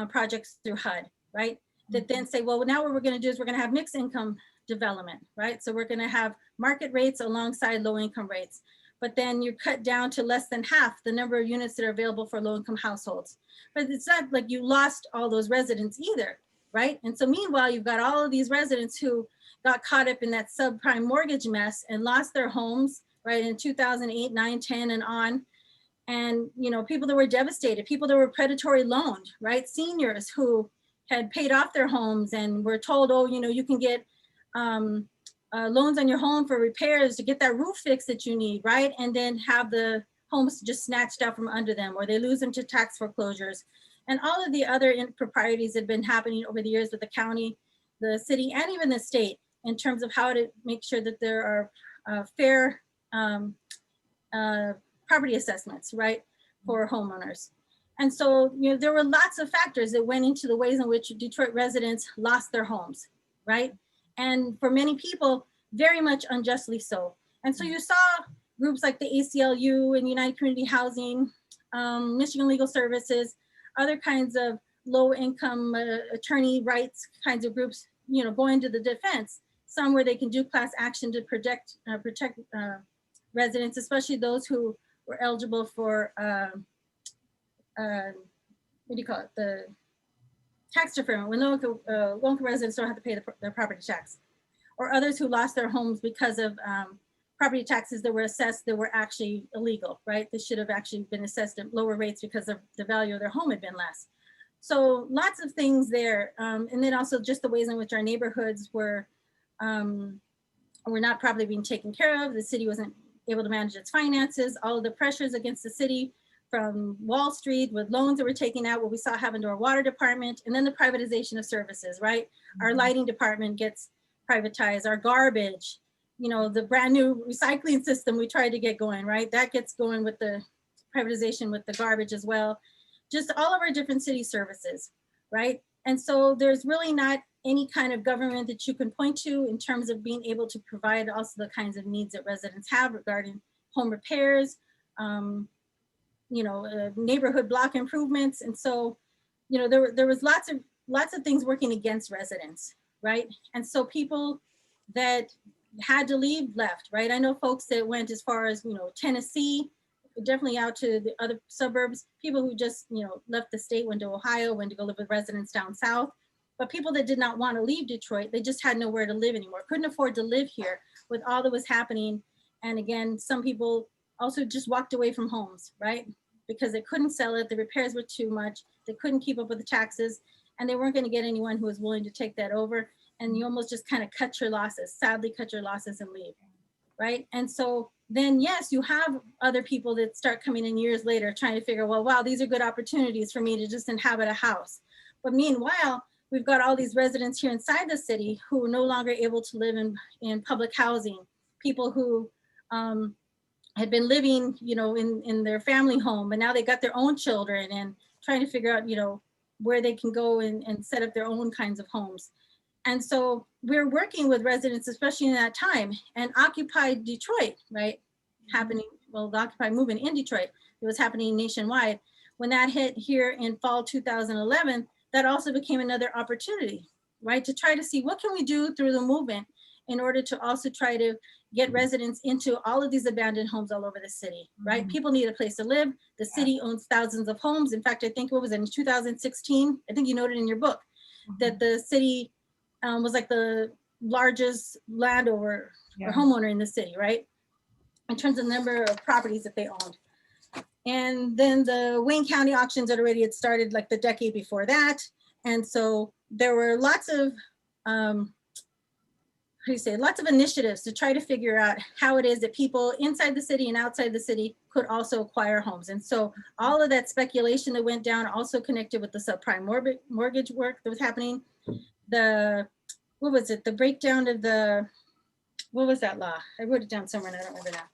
projects through HUD, right? That then say, well, now what we're going to do is we're going to have mixed income development, right? So we're going to have market rates alongside low income rates. But then you cut down to less than half the number of units that are available for low income households. But it's not like you lost all those residents either, right? And so meanwhile, you've got all of these residents who got caught up in that subprime mortgage mess and lost their homes, right, in 2008, 9, 10, and on. And, you know, people that were devastated, people that were predatory loaned, right? Seniors who had paid off their homes and were told, oh, you know, you can get loans on your home for repairs to get that roof fix that you need, right? And then have the homes just snatched out from under them, or they lose them to tax foreclosures. And all of the other improprieties that have been happening over the years with the county, the city, and even the state in terms of how to make sure that there are fair property assessments, right, for homeowners. And so, you know, there were lots of factors that went into the ways in which Detroit residents lost their homes, right? And for many people, very much unjustly so. And so you saw groups like the ACLU and United Community Housing, Michigan Legal Services, other kinds of low income attorney rights kinds of groups, you know, going to the defense, some where they can do class action to protect residents, especially those who were eligible for, what do you call it? The tax deferment, when low-income residents don't have to pay their property tax, or others who lost their homes because of property taxes that were assessed that were actually illegal, right? They should have actually been assessed at lower rates because of the value of their home had been less. So lots of things there. And then also just the ways in which our neighborhoods were not properly being taken care of. The city wasn't able to manage its finances, all of the pressures against the city from Wall Street with loans that were taken out, what we saw happen to our water department, and then the privatization of services, right? Our lighting department gets privatized, our garbage, you know, the brand new recycling system we tried to get going, right? That gets going with the privatization with the garbage as well. Just all of our different city services, right? And so there's really not any kind of government that you can point to in terms of being able to provide also the kinds of needs that residents have regarding home repairs, you know, neighborhood block improvements. And so, you know, there was lots of things working against residents, right? And so people that had to leave left, right? I know folks that went as far as, you know, Tennessee, definitely out to the other suburbs, people who just, you know, left the state, went to Ohio, went to go live with residents down south. but people that did not want to leave Detroit, they just had nowhere to live anymore, couldn't afford to live here with all that was happening. And again, some people also just walked away from homes, right? Because they couldn't sell it, the repairs were too much, they couldn't keep up with the taxes, and they weren't going to get anyone who was willing to take that over. And you almost just kind of cut your losses, sadly cut your losses and leave, right? And so then, yes, you have other people that start coming in years later trying to figure, well, wow, these are good opportunities for me to just inhabit a house. But meanwhile, we've got all these residents here inside the city who are no longer able to live in public housing, people who had been living, you know, in their family home, and now they got their own children and trying to figure out, you know, where they can go and set up their own kinds of homes. And so we're working with residents, especially in that time, and Occupy Detroit, right? Happening, well, the Occupy movement in Detroit, it was happening nationwide. When that hit here in fall 2011, that also became another opportunity, right? To try to see what can we do through the movement in order to also try to get residents into all of these abandoned homes all over the city, right? People need a place to live. The city owns thousands of homes. In fact, I think it was in 2016, I think you noted in your book, that the city was like the largest landowner or homeowner in the city, right? In terms of the number of properties that they owned. And then the Wayne County auctions already had started like the decade before that. And so there were lots of, lots of initiatives to try to figure out how it is that people inside the city and outside the city could also acquire homes. And so all of that speculation that went down also connected with the subprime mortgage work that was happening. The, what was it? The breakdown of the, what was that law? I wrote it down somewhere and I don't remember now.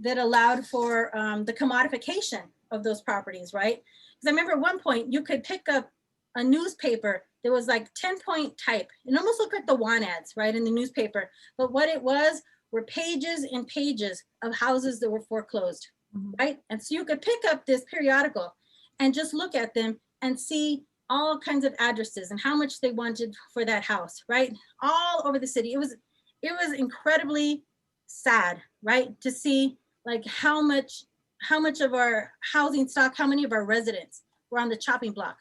That allowed for the commodification of those properties, right? Because I remember at one point you could pick up a newspaper that was like 10-point type. It almost looked like the want ads, right, in the newspaper. But what it was were pages and pages of houses that were foreclosed, right? And so you could pick up this periodical and just look at them and see all kinds of addresses and how much they wanted for that house, right? All over the city. It was incredibly sad, right? To see like how much of our housing stock, how many of our residents were on the chopping block,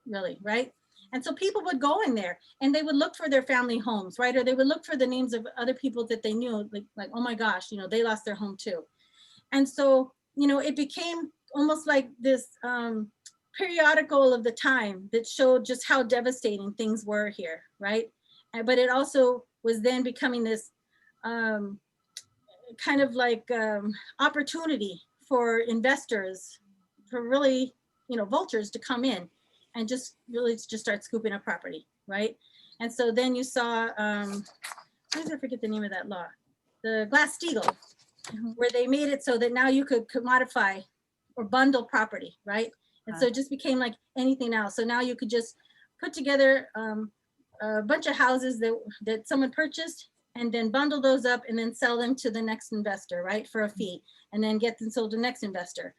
really, right? And so people would go in there and they would look for their family homes, right? Or they would look for the names of other people that they knew, like oh my gosh, you know, they lost their home too. And so, you know, it became almost like this periodical of the time that showed just how devastating things were here, right? But it also was then becoming this kind of like opportunity for investors, for really, you know, vultures to come in and just really just start scooping up property, right? And so then you saw, why did I forget the name of that law? The Glass-Steagall, where they made it so that now you could commodify or bundle property, right? And so it just became like anything else. So now you could just put together a bunch of houses that someone purchased and then bundle those up and then sell them to the next investor, right, for a fee, and then get them sold to the next investor.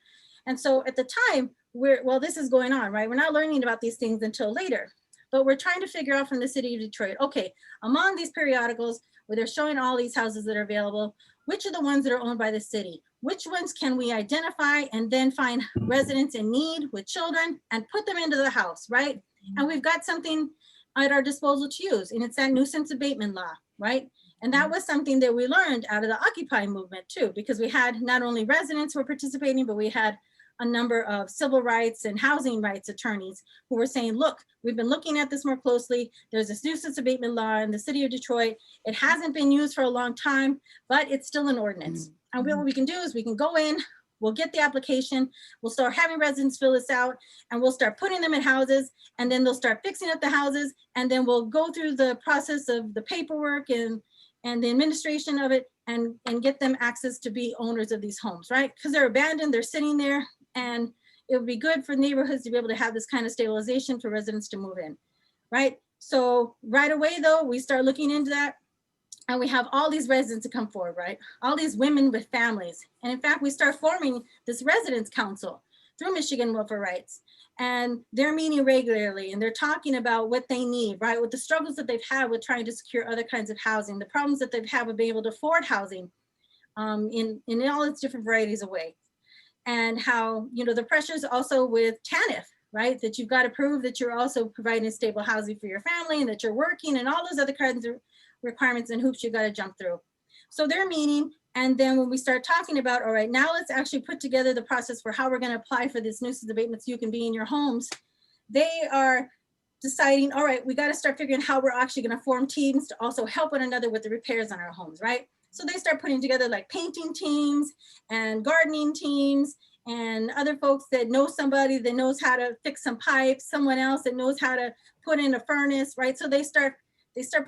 And so at the time, well, this is going on, right? We're not learning about these things until later, but we're trying to figure out from the city of Detroit, okay, among these periodicals where they're showing all these houses that are available, which are the ones that are owned by the city? Which ones can we identify and then find residents in need with children and put them into the house, right? And we've got something at our disposal to use, and it's that nuisance abatement law, right? And that was something that we learned out of the Occupy movement too, because we had not only residents who were participating, but we had a number of civil rights and housing rights attorneys who were saying, look, we've been looking at this more closely. There's this nuisance abatement law in the city of Detroit. It hasn't been used for a long time, but it's still an ordinance. And what we can do is we can go in, we'll get the application, we'll start having residents fill this out, and we'll start putting them in houses, and then they'll start fixing up the houses, and then we'll go through the process of the paperwork and the administration of it, and get them access to be owners of these homes, right? Because they're abandoned, they're sitting there, and it would be good for neighborhoods to be able to have this kind of stabilization for residents to move in, right? So right away though, we start looking into that, and we have all these residents to come forward, right? All these women with families. And in fact, we start forming this residents council through Michigan Welfare Rights. And they're meeting regularly and they're talking about what they need, right? With the struggles that they've had with trying to secure other kinds of housing, the problems that they've had with being able to afford housing in all its different varieties of ways. And how, you know, the pressures also with TANF, right? That you've got to prove that you're also providing stable housing for your family and that you're working and all those other kinds of requirements and hoops you got to jump through. So they're meeting. And then when we start talking about, all right, now let's actually put together the process for how we're going to apply for this nuisance abatement so you can be in your homes. They are deciding, all right, we got to start figuring how we're actually going to form teams to also help one another with the repairs on our homes, right? So they start putting together like painting teams and gardening teams and other folks that know somebody that knows how to fix some pipes, someone else that knows how to put in a furnace, right? So they start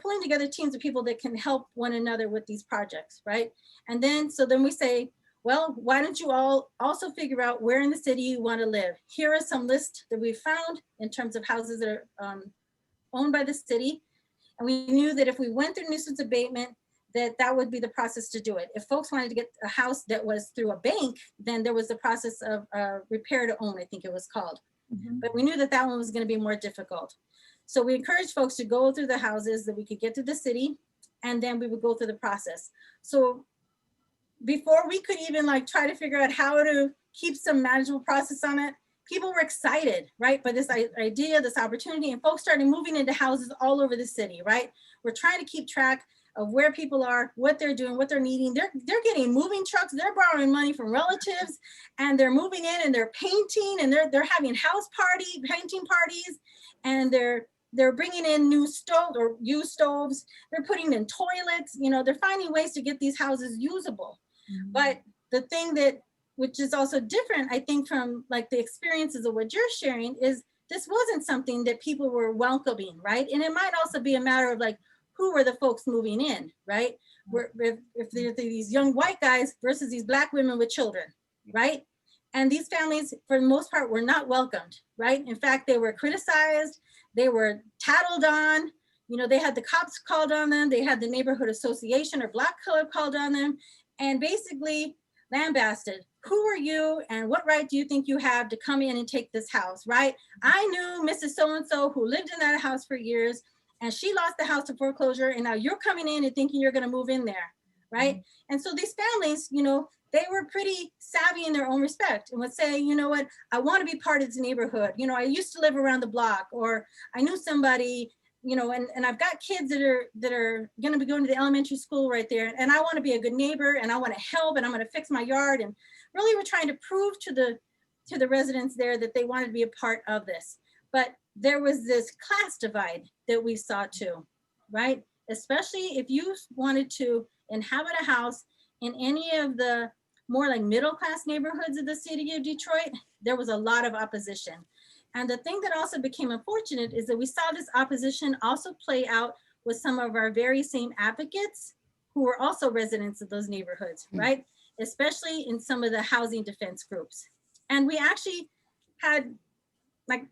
pulling together teams of people that can help one another with these projects, right? And then, so then we say, well, why don't you all also figure out where in the city you want to live? Here are some lists that we found in terms of houses that are owned by the city. And we knew that if we went through nuisance abatement, that would be the process to do it. If folks wanted to get a house that was through a bank, then there was the process of repair to own, I think it was called. Mm-hmm. But we knew that that one was going to be more difficult. So we encouraged folks to go through the houses that we could get to the city, and then we would go through the process. So before we could even like try to figure out how to keep some manageable process on it, people were excited, right? By this idea, this opportunity, and folks started moving into houses all over the city, right? We're trying to keep track of where people are, what they're doing, what they're needing. They're getting moving trucks, they're borrowing money from relatives, and they're moving in and they're painting, and they're having painting parties, and they're bringing in new stoves or used stoves. They're putting in toilets, you know, they're finding ways to get these houses usable. Mm-hmm. But the thing which is also different, I think, from like the experiences of what you're sharing is this wasn't something that people were welcoming, right? And it might also be a matter of like, who were the folks moving in, right? If they're these young white guys versus these Black women with children, right? And these families, for the most part, were not welcomed, right? In fact, they were criticized, they were tattled on, you know, they had the cops called on them, they had the neighborhood association or Black Club called on them, and basically lambasted. Who are you and what right do you think you have to come in and take this house, right? I knew Mrs. So-and-so who lived in that house for years, and she lost the house to foreclosure, and now you're coming in and thinking you're gonna move in there, right? Mm-hmm. And so these families, you know, they were pretty savvy in their own respect and would say, you know what, I wanna be part of this neighborhood. You know, I used to live around the block, or I knew somebody, you know, and I've got kids that are gonna be going to the elementary school right there, and I wanna be a good neighbor, and I wanna help, and I'm gonna fix my yard. And really we're trying to prove to the residents there that they wanted to be a part of this. But there was this class divide that we saw too, right? Especially if you wanted to inhabit a house in any of the more like middle-class neighborhoods of the city of Detroit, there was a lot of opposition. And the thing that also became unfortunate is that we saw this opposition also play out with some of our very same advocates who were also residents of those neighborhoods, right? Especially in some of the housing defense groups. And we actually had like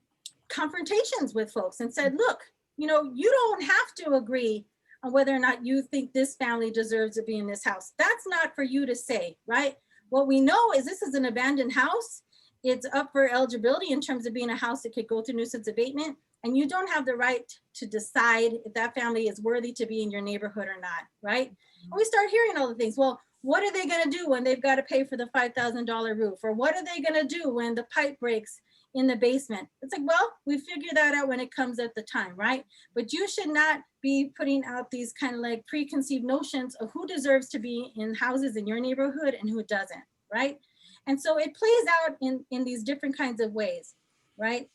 confrontations with folks and said, look, you know, you don't have to agree on whether or not you think this family deserves to be in this house. That's not for you to say, right? What we know is this is an abandoned house. It's up for eligibility in terms of being a house that could go through nuisance abatement, and you don't have the right to decide if that family is worthy to be in your neighborhood or not, right? And we start hearing all the things. Well, what are they gonna do when they've got to pay for the $5,000 roof? Or what are they gonna do when the pipe breaks in the basement? It's like, well, we figure that out when it comes at the time, right? But you should not be putting out these kind of like preconceived notions of who deserves to be in houses in your neighborhood and who doesn't, right? And so it plays out in these different kinds of ways, right?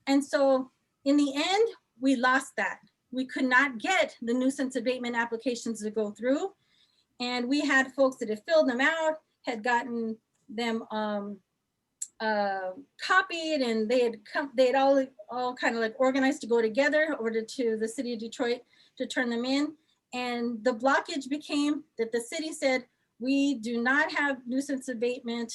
And so in the end, we lost that. We could not get the nuisance abatement applications to go through. And we had folks that had filled them out, had gotten them copied, and they had all kind of like organized to go together over to the city of Detroit to turn them in. And the blockage became that the city said, we do not have nuisance abatement.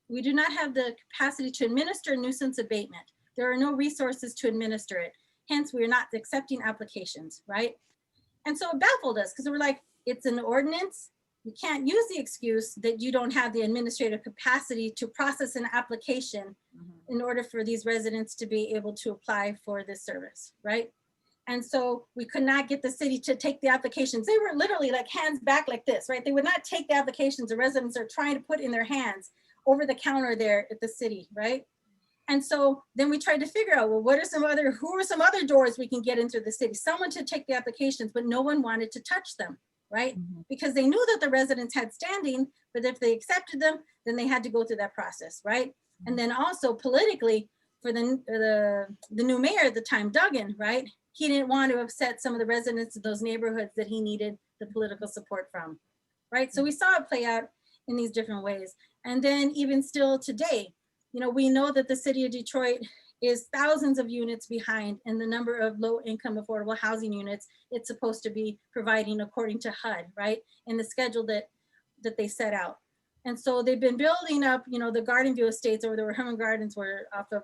We do not have the capacity to administer nuisance abatement. There are no resources to administer it. Hence, we are not accepting applications, right? And so it baffled us because we're like, it's an ordinance. You can't use the excuse that you don't have the administrative capacity to process an application in order for these residents to be able to apply for this service, right? And so we could not get the city to take the applications. They were literally like hands back like this, right? They would not take the applications the residents are trying to put in their hands over the counter there at the city, right? And so then we tried to figure out, well, who are some other doors we can get into the city? Someone to take the applications, but no one wanted to touch them, right? Because they knew that the residents had standing, but if they accepted them, then they had to go through that process, right? And then also politically, for the new mayor at the time, Duggan, right? He didn't want to upset some of the residents of those neighborhoods that he needed the political support from, right? So we saw it play out in these different ways. And then even still today, you know, we know that the city of Detroit is thousands of units behind in the number of low income affordable housing units it's supposed to be providing according to HUD, right? In the schedule that they set out. And so they've been building up, you know, the Garden View estates over the Herman Gardens were off of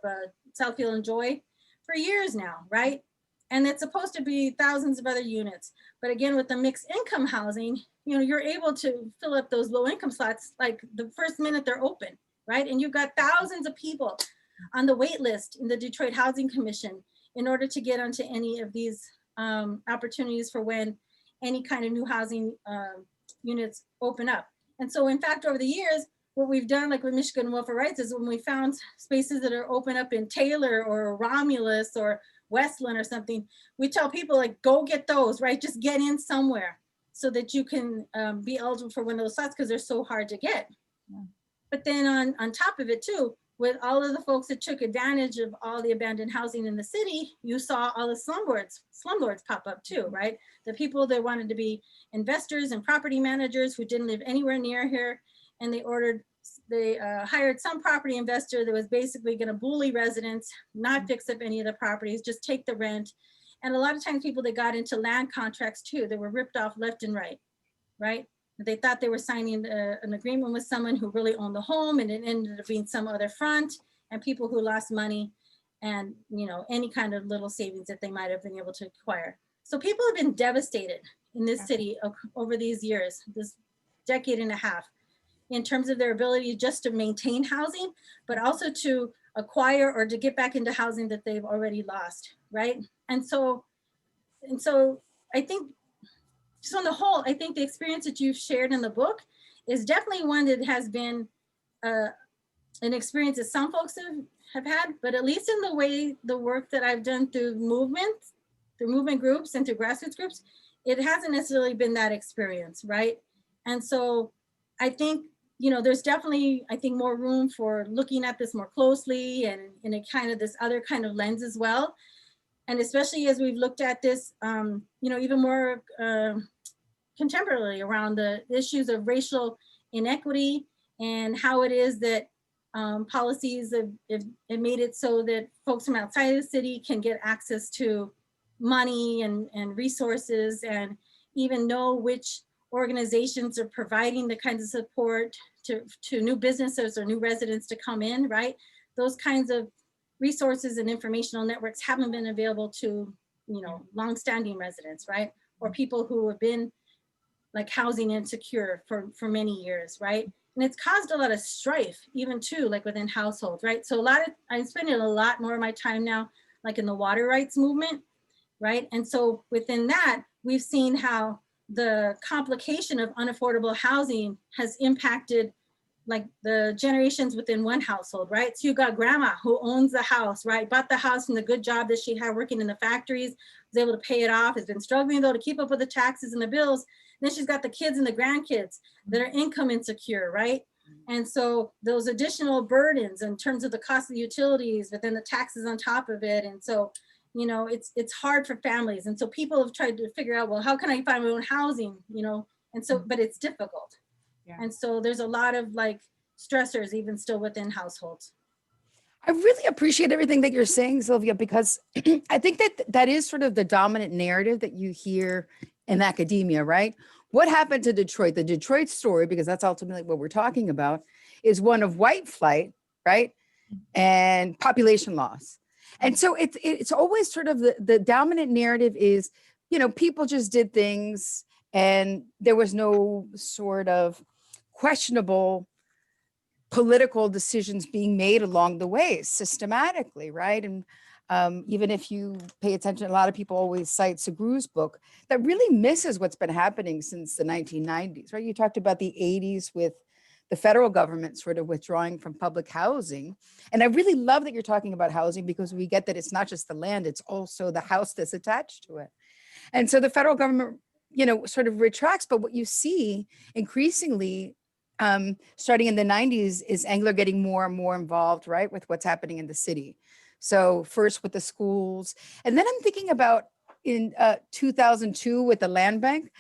Southfield and Joy for years now, right? And it's supposed to be thousands of other units. But again, with the mixed income housing, you know, you're able to fill up those low income slots like the first minute they're open, right? And you've got thousands of people on the wait list in the Detroit Housing Commission in order to get onto any of these opportunities for when any kind of new housing units open up. And so in fact, over the years, what we've done, like with Michigan Welfare Rights, is when we found spaces that are open up in Taylor or Romulus or Westland or something, we tell people like, go get those, right? Just get in somewhere so that you can be eligible for one of those slots because they're so hard to get. Yeah. But then on top of it too, with all of the folks that took advantage of all the abandoned housing in the city, you saw all the slumlords pop up too, right? The people that wanted to be investors and property managers who didn't live anywhere near here, and they hired some property investor that was basically going to bully residents, not fix up any of the properties, just take the rent. And a lot of times people that got into land contracts too, they were ripped off left and right, right? They thought they were signing an agreement with someone who really owned the home, and it ended up being some other front, and people who lost money and, you know, any kind of little savings that they might have been able to acquire. So people have been devastated in this city over these years, this decade and a half, in terms of their ability just to maintain housing, but also to acquire or to get back into housing that they've already lost, right? And so I think, so on the whole, I think the experience that you've shared in the book is definitely one that has been an experience that some folks have had, but at least in the way the work that I've done through movement groups and through grassroots groups, it hasn't necessarily been that experience, right? And so I think, you know, there's definitely, I think, more room for looking at this more closely and in a kind of this other kind of lens as well. And especially as we've looked at this, you know, even more contemporarily around the issues of racial inequity and how it is that policies have made it so that folks from outside of the city can get access to money and resources, and even know which organizations are providing the kinds of support to new businesses or new residents to come in, right? Those kinds of resources and informational networks haven't been available to, you know, longstanding residents, right? Or people who have been like housing insecure for many years, right? And it's caused a lot of strife even too, like within households, right? So I'm spending a lot more of my time now, like in the water rights movement, right? And so within that, we've seen how the complication of unaffordable housing has impacted like the generations within one household, right? So you got grandma who owns the house, right? Bought the house from the good job that she had working in the factories, was able to pay it off, has been struggling though to keep up with the taxes and the bills. And then she's got the kids and the grandkids that are income insecure, right? And so those additional burdens in terms of the cost of the utilities, but then the taxes on top of it. And so, you know, it's hard for families. And so people have tried to figure out, well, how can I find my own housing, you know? And so, but it's difficult. Yeah. And so there's a lot of like stressors even still within households. I really appreciate everything that you're saying, Sylvia, because I think that is sort of the dominant narrative that you hear in academia, right? What happened to Detroit? The Detroit story, because that's ultimately what we're talking about, is one of white flight, right? And population loss. And so it's always sort of the dominant narrative is, you know, people just did things and there was no sort of questionable political decisions being made along the way systematically, right? And even if you pay attention, a lot of people always cite Segru's book that really misses what's been happening since the 1990s, right? You talked about the 80s with the federal government sort of withdrawing from public housing. And I really love that you're talking about housing, because we get that it's not just the land, it's also the house that's attached to it. And so the federal government, sort of retracts. But what you see increasingly, starting in the 90s, is Angler getting more and more involved, right, with what's happening in the city. So first with the schools, and then I'm thinking about in 2002 with the land bank.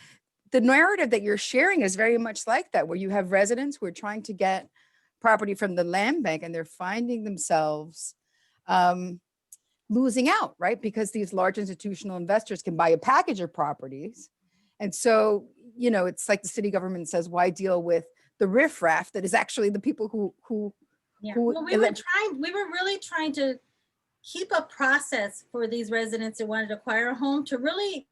The narrative that you're sharing is very much like that, where you have residents who are trying to get property from the land bank, and they're finding themselves losing out, right? Because these large institutional investors can buy a package of properties. And so, it's like the city government says, why deal with the riffraff that is actually the people who Well, we were really trying to keep a process for these residents that wanted to acquire a home to really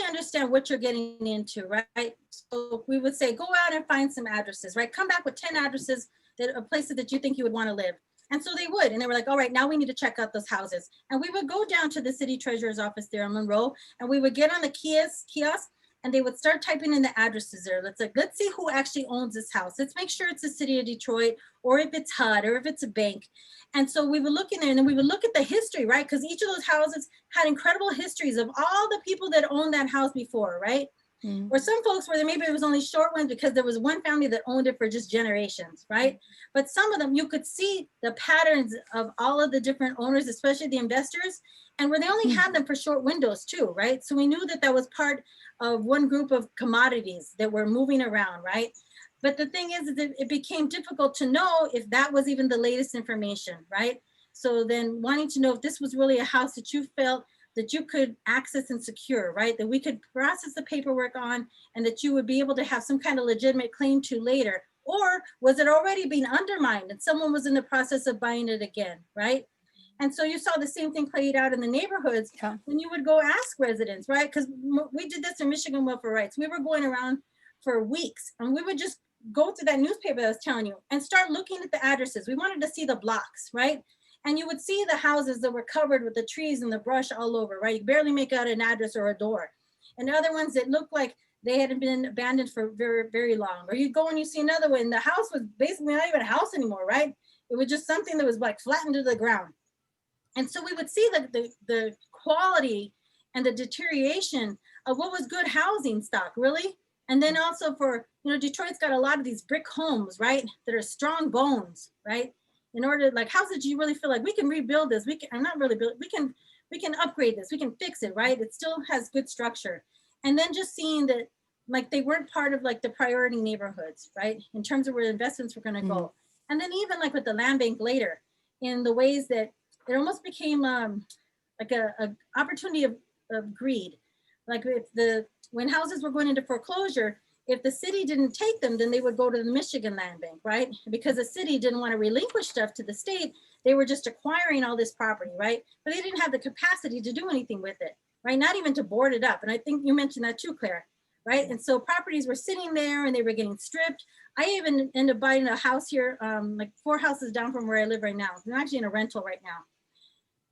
understand what you're getting into, right? So we would say, go out and find some addresses, right? Come back with 10 addresses that are places that you think you would want to live. And so they would, and they were like, all right, now we need to check out those houses. And we would go down to the city treasurer's office there on Monroe, and we would get on the kiosk, and they would start typing in the addresses there. Let's see who actually owns this house. Let's make sure it's the city of Detroit, or if it's HUD, or if it's a bank. And so we would look in there, and then we would look at the history, right? Because each of those houses had incredible histories of all the people that owned that house before, right? Mm-hmm. Or some folks where maybe it was only short ones because there was one family that owned it for just generations, right? But some of them, you could see the patterns of all of the different owners, especially the investors, and where they only had them for short windows too, right? So we knew that that was part of one group of commodities that were moving around, right? But the thing is that it became difficult to know if that was even the latest information, right? So then wanting to know if this was really a house that you felt that you could access and secure, right? That we could process the paperwork on, and that you would be able to have some kind of legitimate claim to later. Or was it already being undermined and someone was in the process of buying it again, right? And so you saw the same thing played out in the neighborhoods when you would go ask residents, right? Because we did this in Michigan Welfare Rights. We were going around for weeks, and we would just go to that newspaper that I was telling you and start looking at the addresses. We wanted to see the blocks, right? And you would see the houses that were covered with the trees and the brush all over, right? You barely make out an address or a door. And other ones that looked like they hadn't been abandoned for very, very long. Or you go and you see another one, the house was basically not even a house anymore, right? It was just something that was like flattened to the ground. And so we would see the quality and the deterioration of what was good housing stock, really. And then also for, Detroit's got a lot of these brick homes, right? That are strong bones, right? In order, like houses, you really feel like we can rebuild this. We can upgrade this. We can fix it, right? It still has good structure. And then just seeing that, like they weren't part of like the priority neighborhoods, right? In terms of where investments were going to go. And then even like with the land bank later, in the ways that it almost became like a opportunity of greed. Like when houses were going into foreclosure, if the city didn't take them, then they would go to the Michigan Land Bank, right? Because the city didn't want to relinquish stuff to the state. They were just acquiring all this property, right? But they didn't have the capacity to do anything with it, right? Not even to board it up. And I think you mentioned that too, Claire, right? And so properties were sitting there and they were getting stripped. I even ended up buying a house here, like 4 houses down from where I live right now. I'm actually in a rental right now.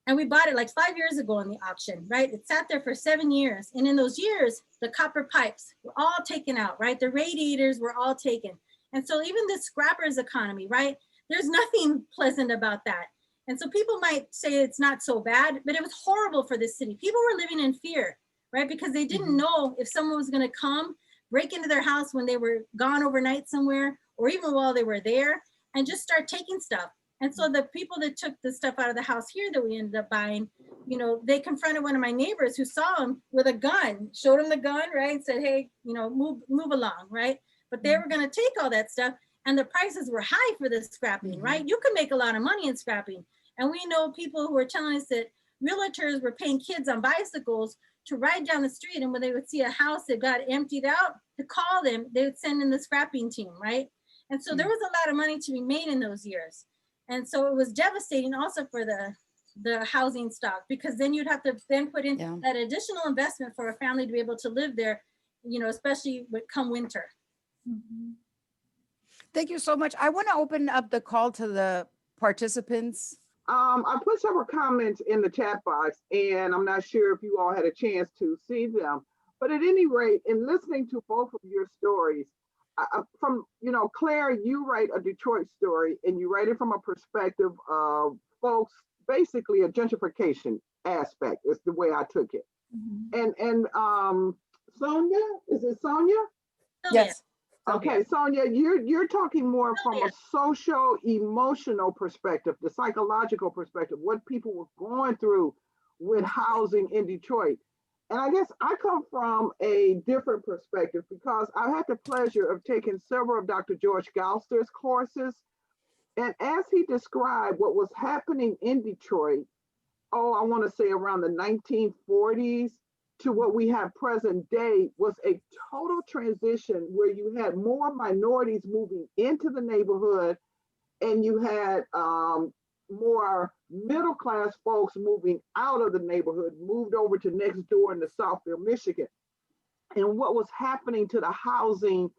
And we bought it like 5 years ago in the auction, right? It sat there for 7 years. And in those years, the copper pipes were all taken out, right? The radiators were all taken. And so even the scrappers economy, right? There's nothing pleasant about that. And so people might say it's not so bad, but it was horrible for this city. People were living in fear, right? Because they didn't know if someone was going to come, break into their house when they were gone overnight somewhere, or even while they were there, and just start taking stuff. And so the people that took the stuff out of the house here that we ended up buying, they confronted one of my neighbors who saw him with a gun, showed him the gun, right? Said, hey, move along, right? But they were going to take all that stuff, and the prices were high for the scrapping, right? You could make a lot of money in scrapping. And we know people who were telling us that realtors were paying kids on bicycles to ride down the street, and when they would see a house that got emptied out, to call them, they would send in the scrapping team, right? And so there was a lot of money to be made in those years. And so it was devastating also for the housing stock, because then you'd have to then put in that additional investment for a family to be able to live there, especially come winter. Thank you so much. I want to open up the call to the participants. I put several comments in the chat box, and I'm not sure if you all had a chance to see them. But at any rate, in listening to both of your stories, from, you know, Claire, you write a Detroit story and you write it from a perspective of folks, basically a gentrification aspect is the way I took it. And Sonia, is it Sonia? Yes. Okay, Sonia, you're talking more from a social emotional perspective, the psychological perspective, what people were going through with housing in Detroit. And I guess I come from a different perspective because I had the pleasure of taking several of Dr. George Gouster's courses. And as he described what was happening in Detroit, I want to say around the 1940s to what we have present day, was a total transition where you had more minorities moving into the neighborhood and you had more middle class folks moving out of the neighborhood, moved over to next door in the Southfield, Michigan. And what was happening to the housing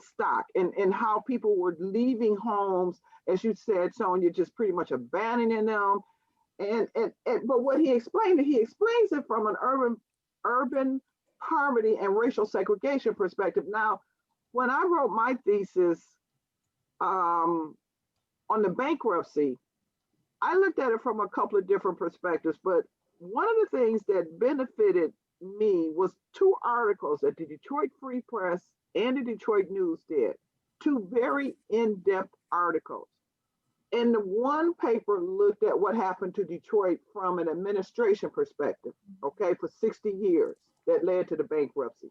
stock and how people were leaving homes, as you said, Sonia, just pretty much abandoning them. But what he explains it from an urban poverty and racial segregation perspective. Now, when I wrote my thesis on the bankruptcy, I looked at it from a couple of different perspectives, but one of the things that benefited me was two articles that the Detroit Free Press and the Detroit News did, two very in-depth articles. And the one paper looked at what happened to Detroit from an administration perspective, okay, for 60 years that led to the bankruptcy.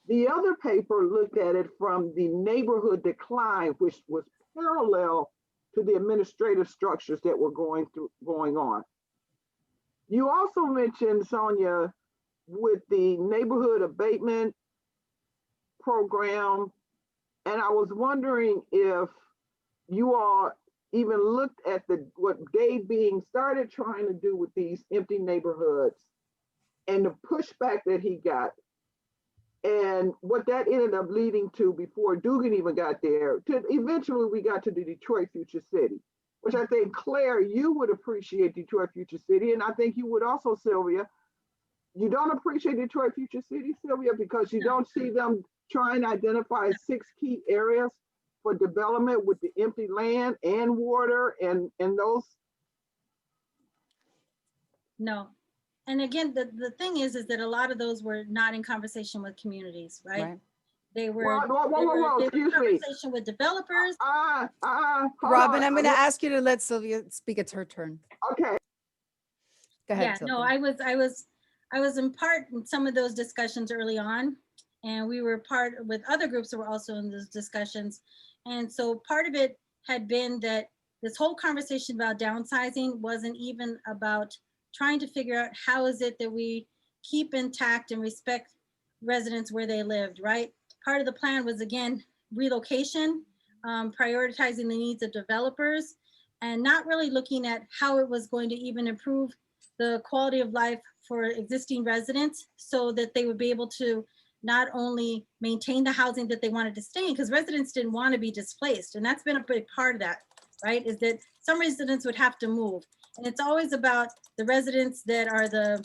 The other paper looked at it from the neighborhood decline, which was parallel to the administrative structures that were going on. You also mentioned, Sonia, with the neighborhood abatement program, and I was wondering if you all even looked at what Dave Being started trying to do with these empty neighborhoods and the pushback that he got and what that ended up leading to before Dugan even got there, to eventually we got to the Detroit Future City, which I think, Claire, you would appreciate Detroit Future City. And I think you would also, Sylvia. You don't appreciate Detroit Future City, Sylvia, because you don't see them trying to identify 6 key areas for development with the empty land and water and those. No. And again, the thing is that a lot of those were not in conversation with communities, right? They were, whoa, they were excuse in me. conversation with developers. Robin, I'm going to ask you to let Sylvia speak. It's her turn. Okay. Go ahead, Yeah, Sylvia. no, I was in part in some of those discussions early on, and we were part with other groups that were also in those discussions. And so part of it had been that this whole conversation about downsizing wasn't even about trying to figure out how is it that we keep intact and respect residents where they lived, right? Part of the plan was, again, relocation, prioritizing the needs of developers, and not really looking at how it was going to even improve the quality of life for existing residents so that they would be able to not only maintain the housing that they wanted to stay in, because residents didn't want to be displaced. And that's been a big part of that, right? Is that some residents would have to move. And it's always about the residents that are the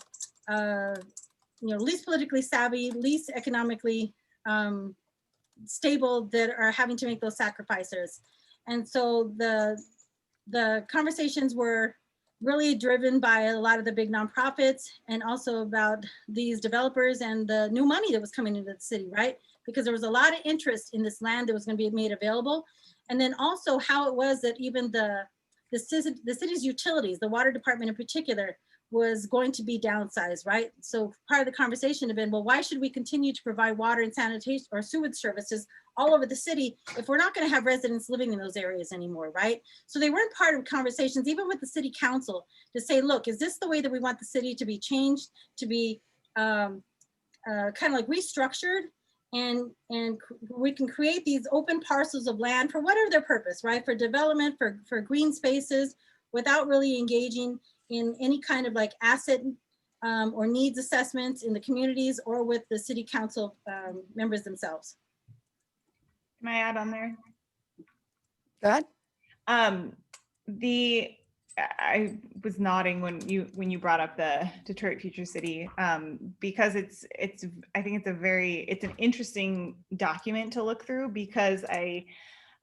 least politically savvy, least economically stable, that are having to make those sacrifices. And so the conversations were really driven by a lot of the big nonprofits and also about these developers and the new money that was coming into the city, right? Because there was a lot of interest in this land that was going to be made available. And then also how it was that even the city's utilities, the water department in particular, was going to be downsized, right? So part of the conversation had been, well, why should we continue to provide water and sanitation or sewage services all over the city if we're not going to have residents living in those areas anymore, right? So they weren't part of conversations, even with the city council, to say, look, is this the way that we want the city to be changed, to be kind of like restructured? And we can create these open parcels of land for whatever their purpose, right? For development, for green spaces, without really engaging in any kind of like asset or needs assessments in the communities or with the city council members themselves. Can I add on there? Go ahead. I was nodding when you brought up the Detroit Future City, because I think it's an interesting document to look through, because I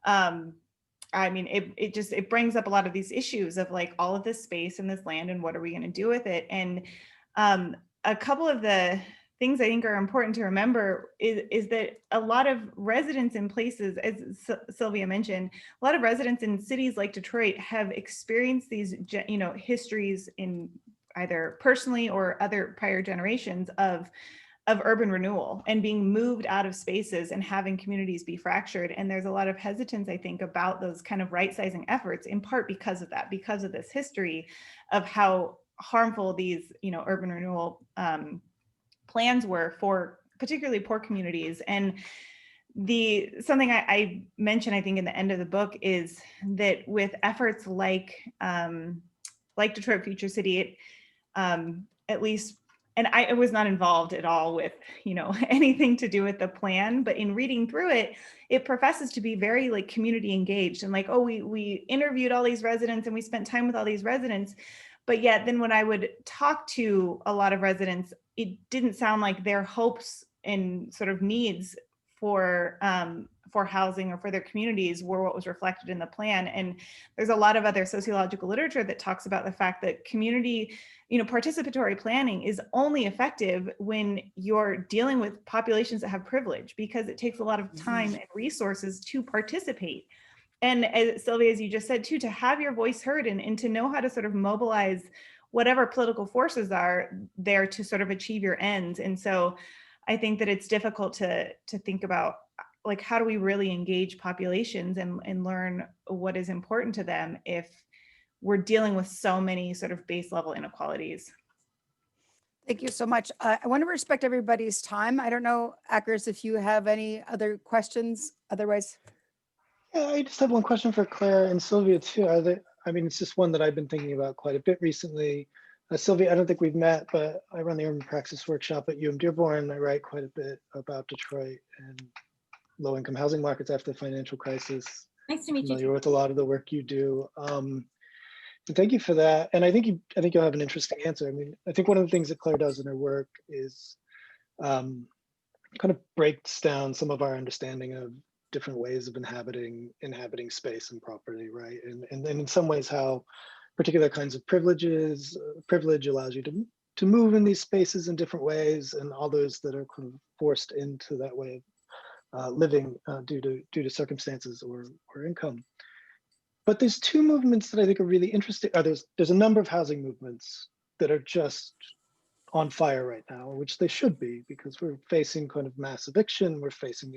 mean, it brings up a lot of these issues of like all of this space and this land and what are we going to do with it. And a couple of the things I think are important to remember is that a lot of residents in places, as Sylvia mentioned, a lot of residents in cities like Detroit have experienced these, histories in either personally or other prior generations of urban renewal and being moved out of spaces and having communities be fractured. And there's a lot of hesitance, I think, about those kind of right-sizing efforts, in part because of that, because of this history of how harmful these, urban renewal plans were for particularly poor communities. And something I mentioned, I think, in the end of the book is that with efforts like Detroit Future City, at least, and I was not involved at all with, anything to do with the plan, but in reading through it, it professes to be very like community engaged and like, oh, we interviewed all these residents and we spent time with all these residents. But yet then when I would talk to a lot of residents, it didn't sound like their hopes and sort of needs for housing or for their communities were what was reflected in the plan. And there's a lot of other sociological literature that talks about the fact that community, participatory planning is only effective when you're dealing with populations that have privilege, because it takes a lot of time and resources to participate. And as Sylvia, as you just said too, to have your voice heard and to know how to sort of mobilize whatever political forces are there to sort of achieve your ends. And so I think that it's difficult to think about, like, how do we really engage populations and learn what is important to them if we're dealing with so many sort of base level inequalities. Thank you so much. I want to respect everybody's time. I don't know, Akers, if you have any other questions, otherwise. Yeah, I just have one question for Claire and Sylvia too. It's just one that I've been thinking about quite a bit recently. Sylvia, I don't think we've met, but I run the Urban Praxis Workshop at UM Dearborn. I write quite a bit about Detroit and low-income housing markets after the financial crisis. Nice to meet you. Familiar with a lot of the work you do. And thank you for that. And I think you'll have an interesting answer. I mean, I think one of the things that Claire does in her work is kind of breaks down some of our understanding of different ways of inhabiting space and property, right? And in some ways how particular kinds of privilege allows you to move in these spaces in different ways, and others that are kind of forced into that way of living due to circumstances or income. But there's two movements that I think are really interesting. There's a number of housing movements that are just on fire right now, which they should be, because we're facing kind of mass eviction, we're facing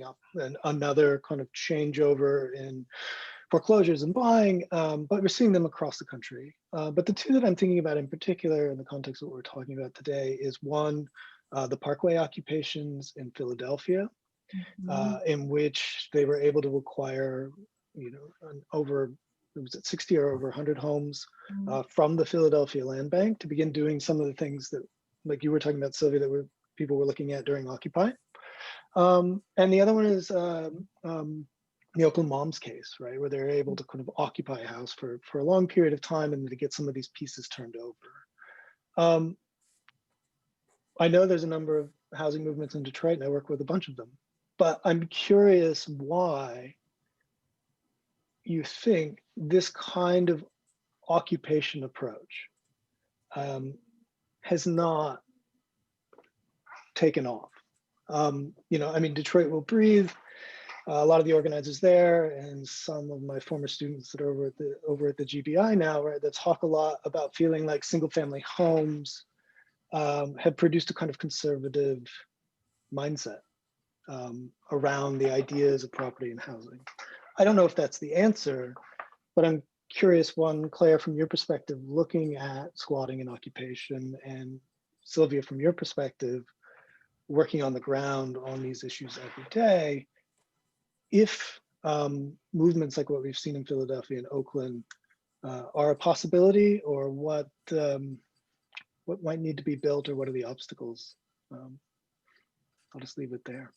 another kind of changeover in foreclosures and buying, but we're seeing them across the country. But the two that I'm thinking about in particular in the context of what we're talking about today is one, the Parkway occupations in Philadelphia, in which they were able to acquire, was it 60 or over 100 homes from the Philadelphia Land Bank to begin doing some of the things that, like you were talking about, Sylvia, that people were looking at during Occupy. And the other one is the Oakland Moms case, right, where they're able to kind of occupy a house for a long period of time and to get some of these pieces turned over. I know there's a number of housing movements in Detroit, and I work with a bunch of them, but I'm curious why you think this kind of occupation approach has not taken off. Detroit Will Breathe, a lot of the organizers there, and some of my former students that are over at the GBI now, right, that talk a lot about feeling like single family homes have produced a kind of conservative mindset around the ideas of property and housing. I don't know if that's the answer, but I'm curious, one, Claire, from your perspective, looking at squatting and occupation, and Sylvia, from your perspective, working on the ground on these issues every day, if movements like what we've seen in Philadelphia and Oakland are a possibility, or what might need to be built, or what are the obstacles? I'll just leave it there.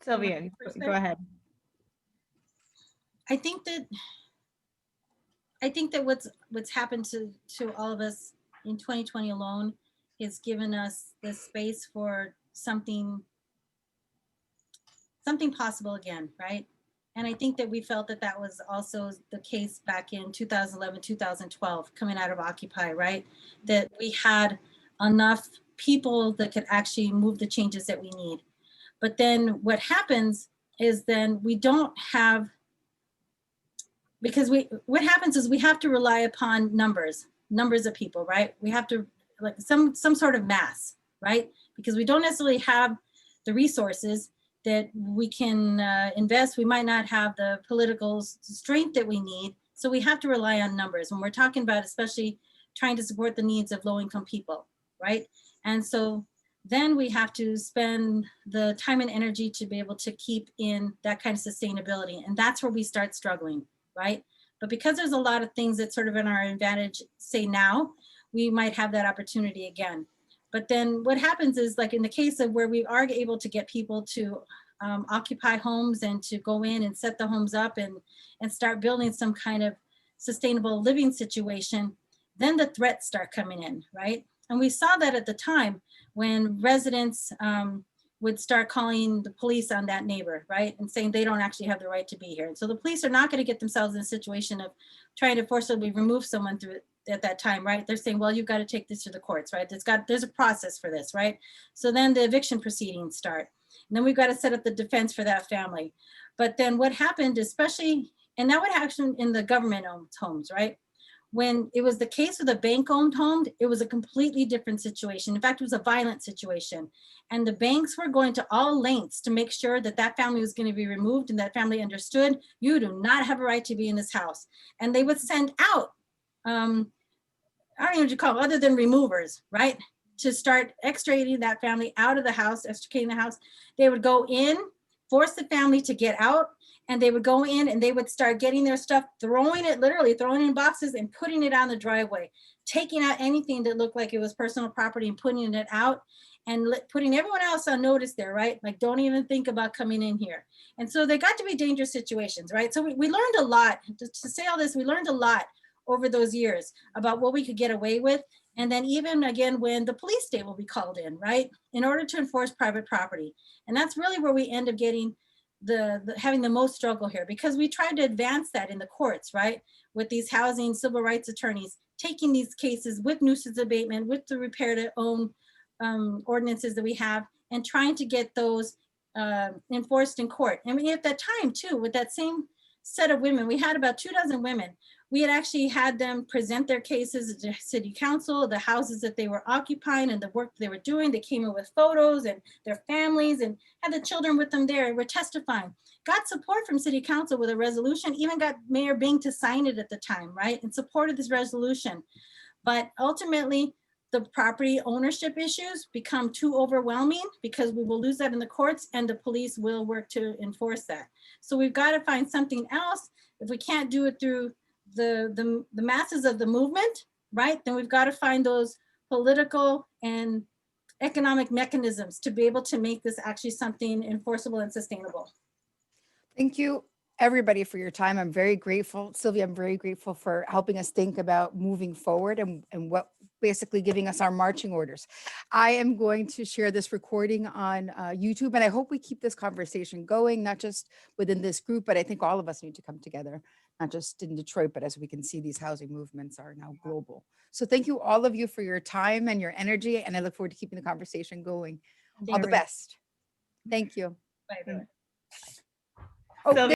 Sylvia, go ahead. I think that what's happened to all of us in 2020 alone has given us the space for something possible again, right? And I think that we felt that that was also the case back in 2011, 2012, coming out of Occupy, right? That we had enough people that could actually move the changes that we need. But then what happens is then we don't have, because what happens is we have to rely upon numbers of people, right? We have to, like some sort of mass, right? Because we don't necessarily have the resources that we can invest. We might not have the political strength that we need. So we have to rely on numbers when we're talking about, especially trying to support the needs of low-income people, right? And so then we have to spend the time and energy to be able to keep in that kind of sustainability. And that's where we start struggling, right? But because there's a lot of things that sort of in our advantage, say now, we might have that opportunity again. But then what happens is, like in the case of where we are able to get people to occupy homes and to go in and set the homes up and start building some kind of sustainable living situation, then the threats start coming in, right? And we saw that at the time when residents would start calling the police on that neighbor, right? And saying they don't actually have the right to be here. And so the police are not going to get themselves in a situation of trying to forcibly remove someone through it at that time, right? They're saying, well, you've got to take this to the courts, right? There's a process for this, right? So then the eviction proceedings start. And then we've got to set up the defense for that family. But then what happened, especially, and that would happen in the government-owned homes, right? When it was the case with a bank-owned home, it was a completely different situation. In fact, it was a violent situation. And the banks were going to all lengths to make sure that that family was going to be removed and that family understood, you do not have a right to be in this house. And they would send out, I don't know what you call them, other than removers, right? To start extricating that family out of the house, extricating the house. They would go in, force the family to get out, and they would go in and they would start getting their stuff, literally throwing it in boxes and putting it on the driveway, taking out anything that looked like it was personal property and putting it out and putting everyone else on notice there, right? Like, don't even think about coming in here. And so they got to be dangerous situations, right? So we learned a lot, to say all this, we learned a lot over those years about what we could get away with. And then even again, when the police state will be called in, right? In order to enforce private property. And that's really where we end up getting having the most struggle here, because we tried to advance that in the courts, right? With these housing civil rights attorneys, taking these cases with nuisance abatement, with the repair to own ordinances that we have, and trying to get those enforced in court. I mean, at that time too, with that same set of women, we had about 24 women. We had actually had them present their cases to city council, the houses that they were occupying and the work they were doing. They came in with photos and their families and had the children with them there and were testifying. Got support from city council with a resolution, even got Mayor Bing to sign it at the time, right? And supported this resolution. But ultimately, the property ownership issues become too overwhelming because we will lose that in the courts and the police will work to enforce that. So we've got to find something else. If we can't do it through the masses of the movement, right? Then we've got to find those political and economic mechanisms to be able to make this actually something enforceable and sustainable. Thank you, everybody, for your time. I'm very grateful. Sylvia, I'm very grateful for helping us think about moving forward and what basically giving us our marching orders. I am going to share this recording on YouTube, and I hope we keep this conversation going, not just within this group, but I think all of us need to come together, not just in Detroit, but as we can see, these housing movements are now global. So thank you, all of you, for your time and your energy, and I look forward to keeping the conversation going. All the best. Thank you. Bye. Oh, Sylvia,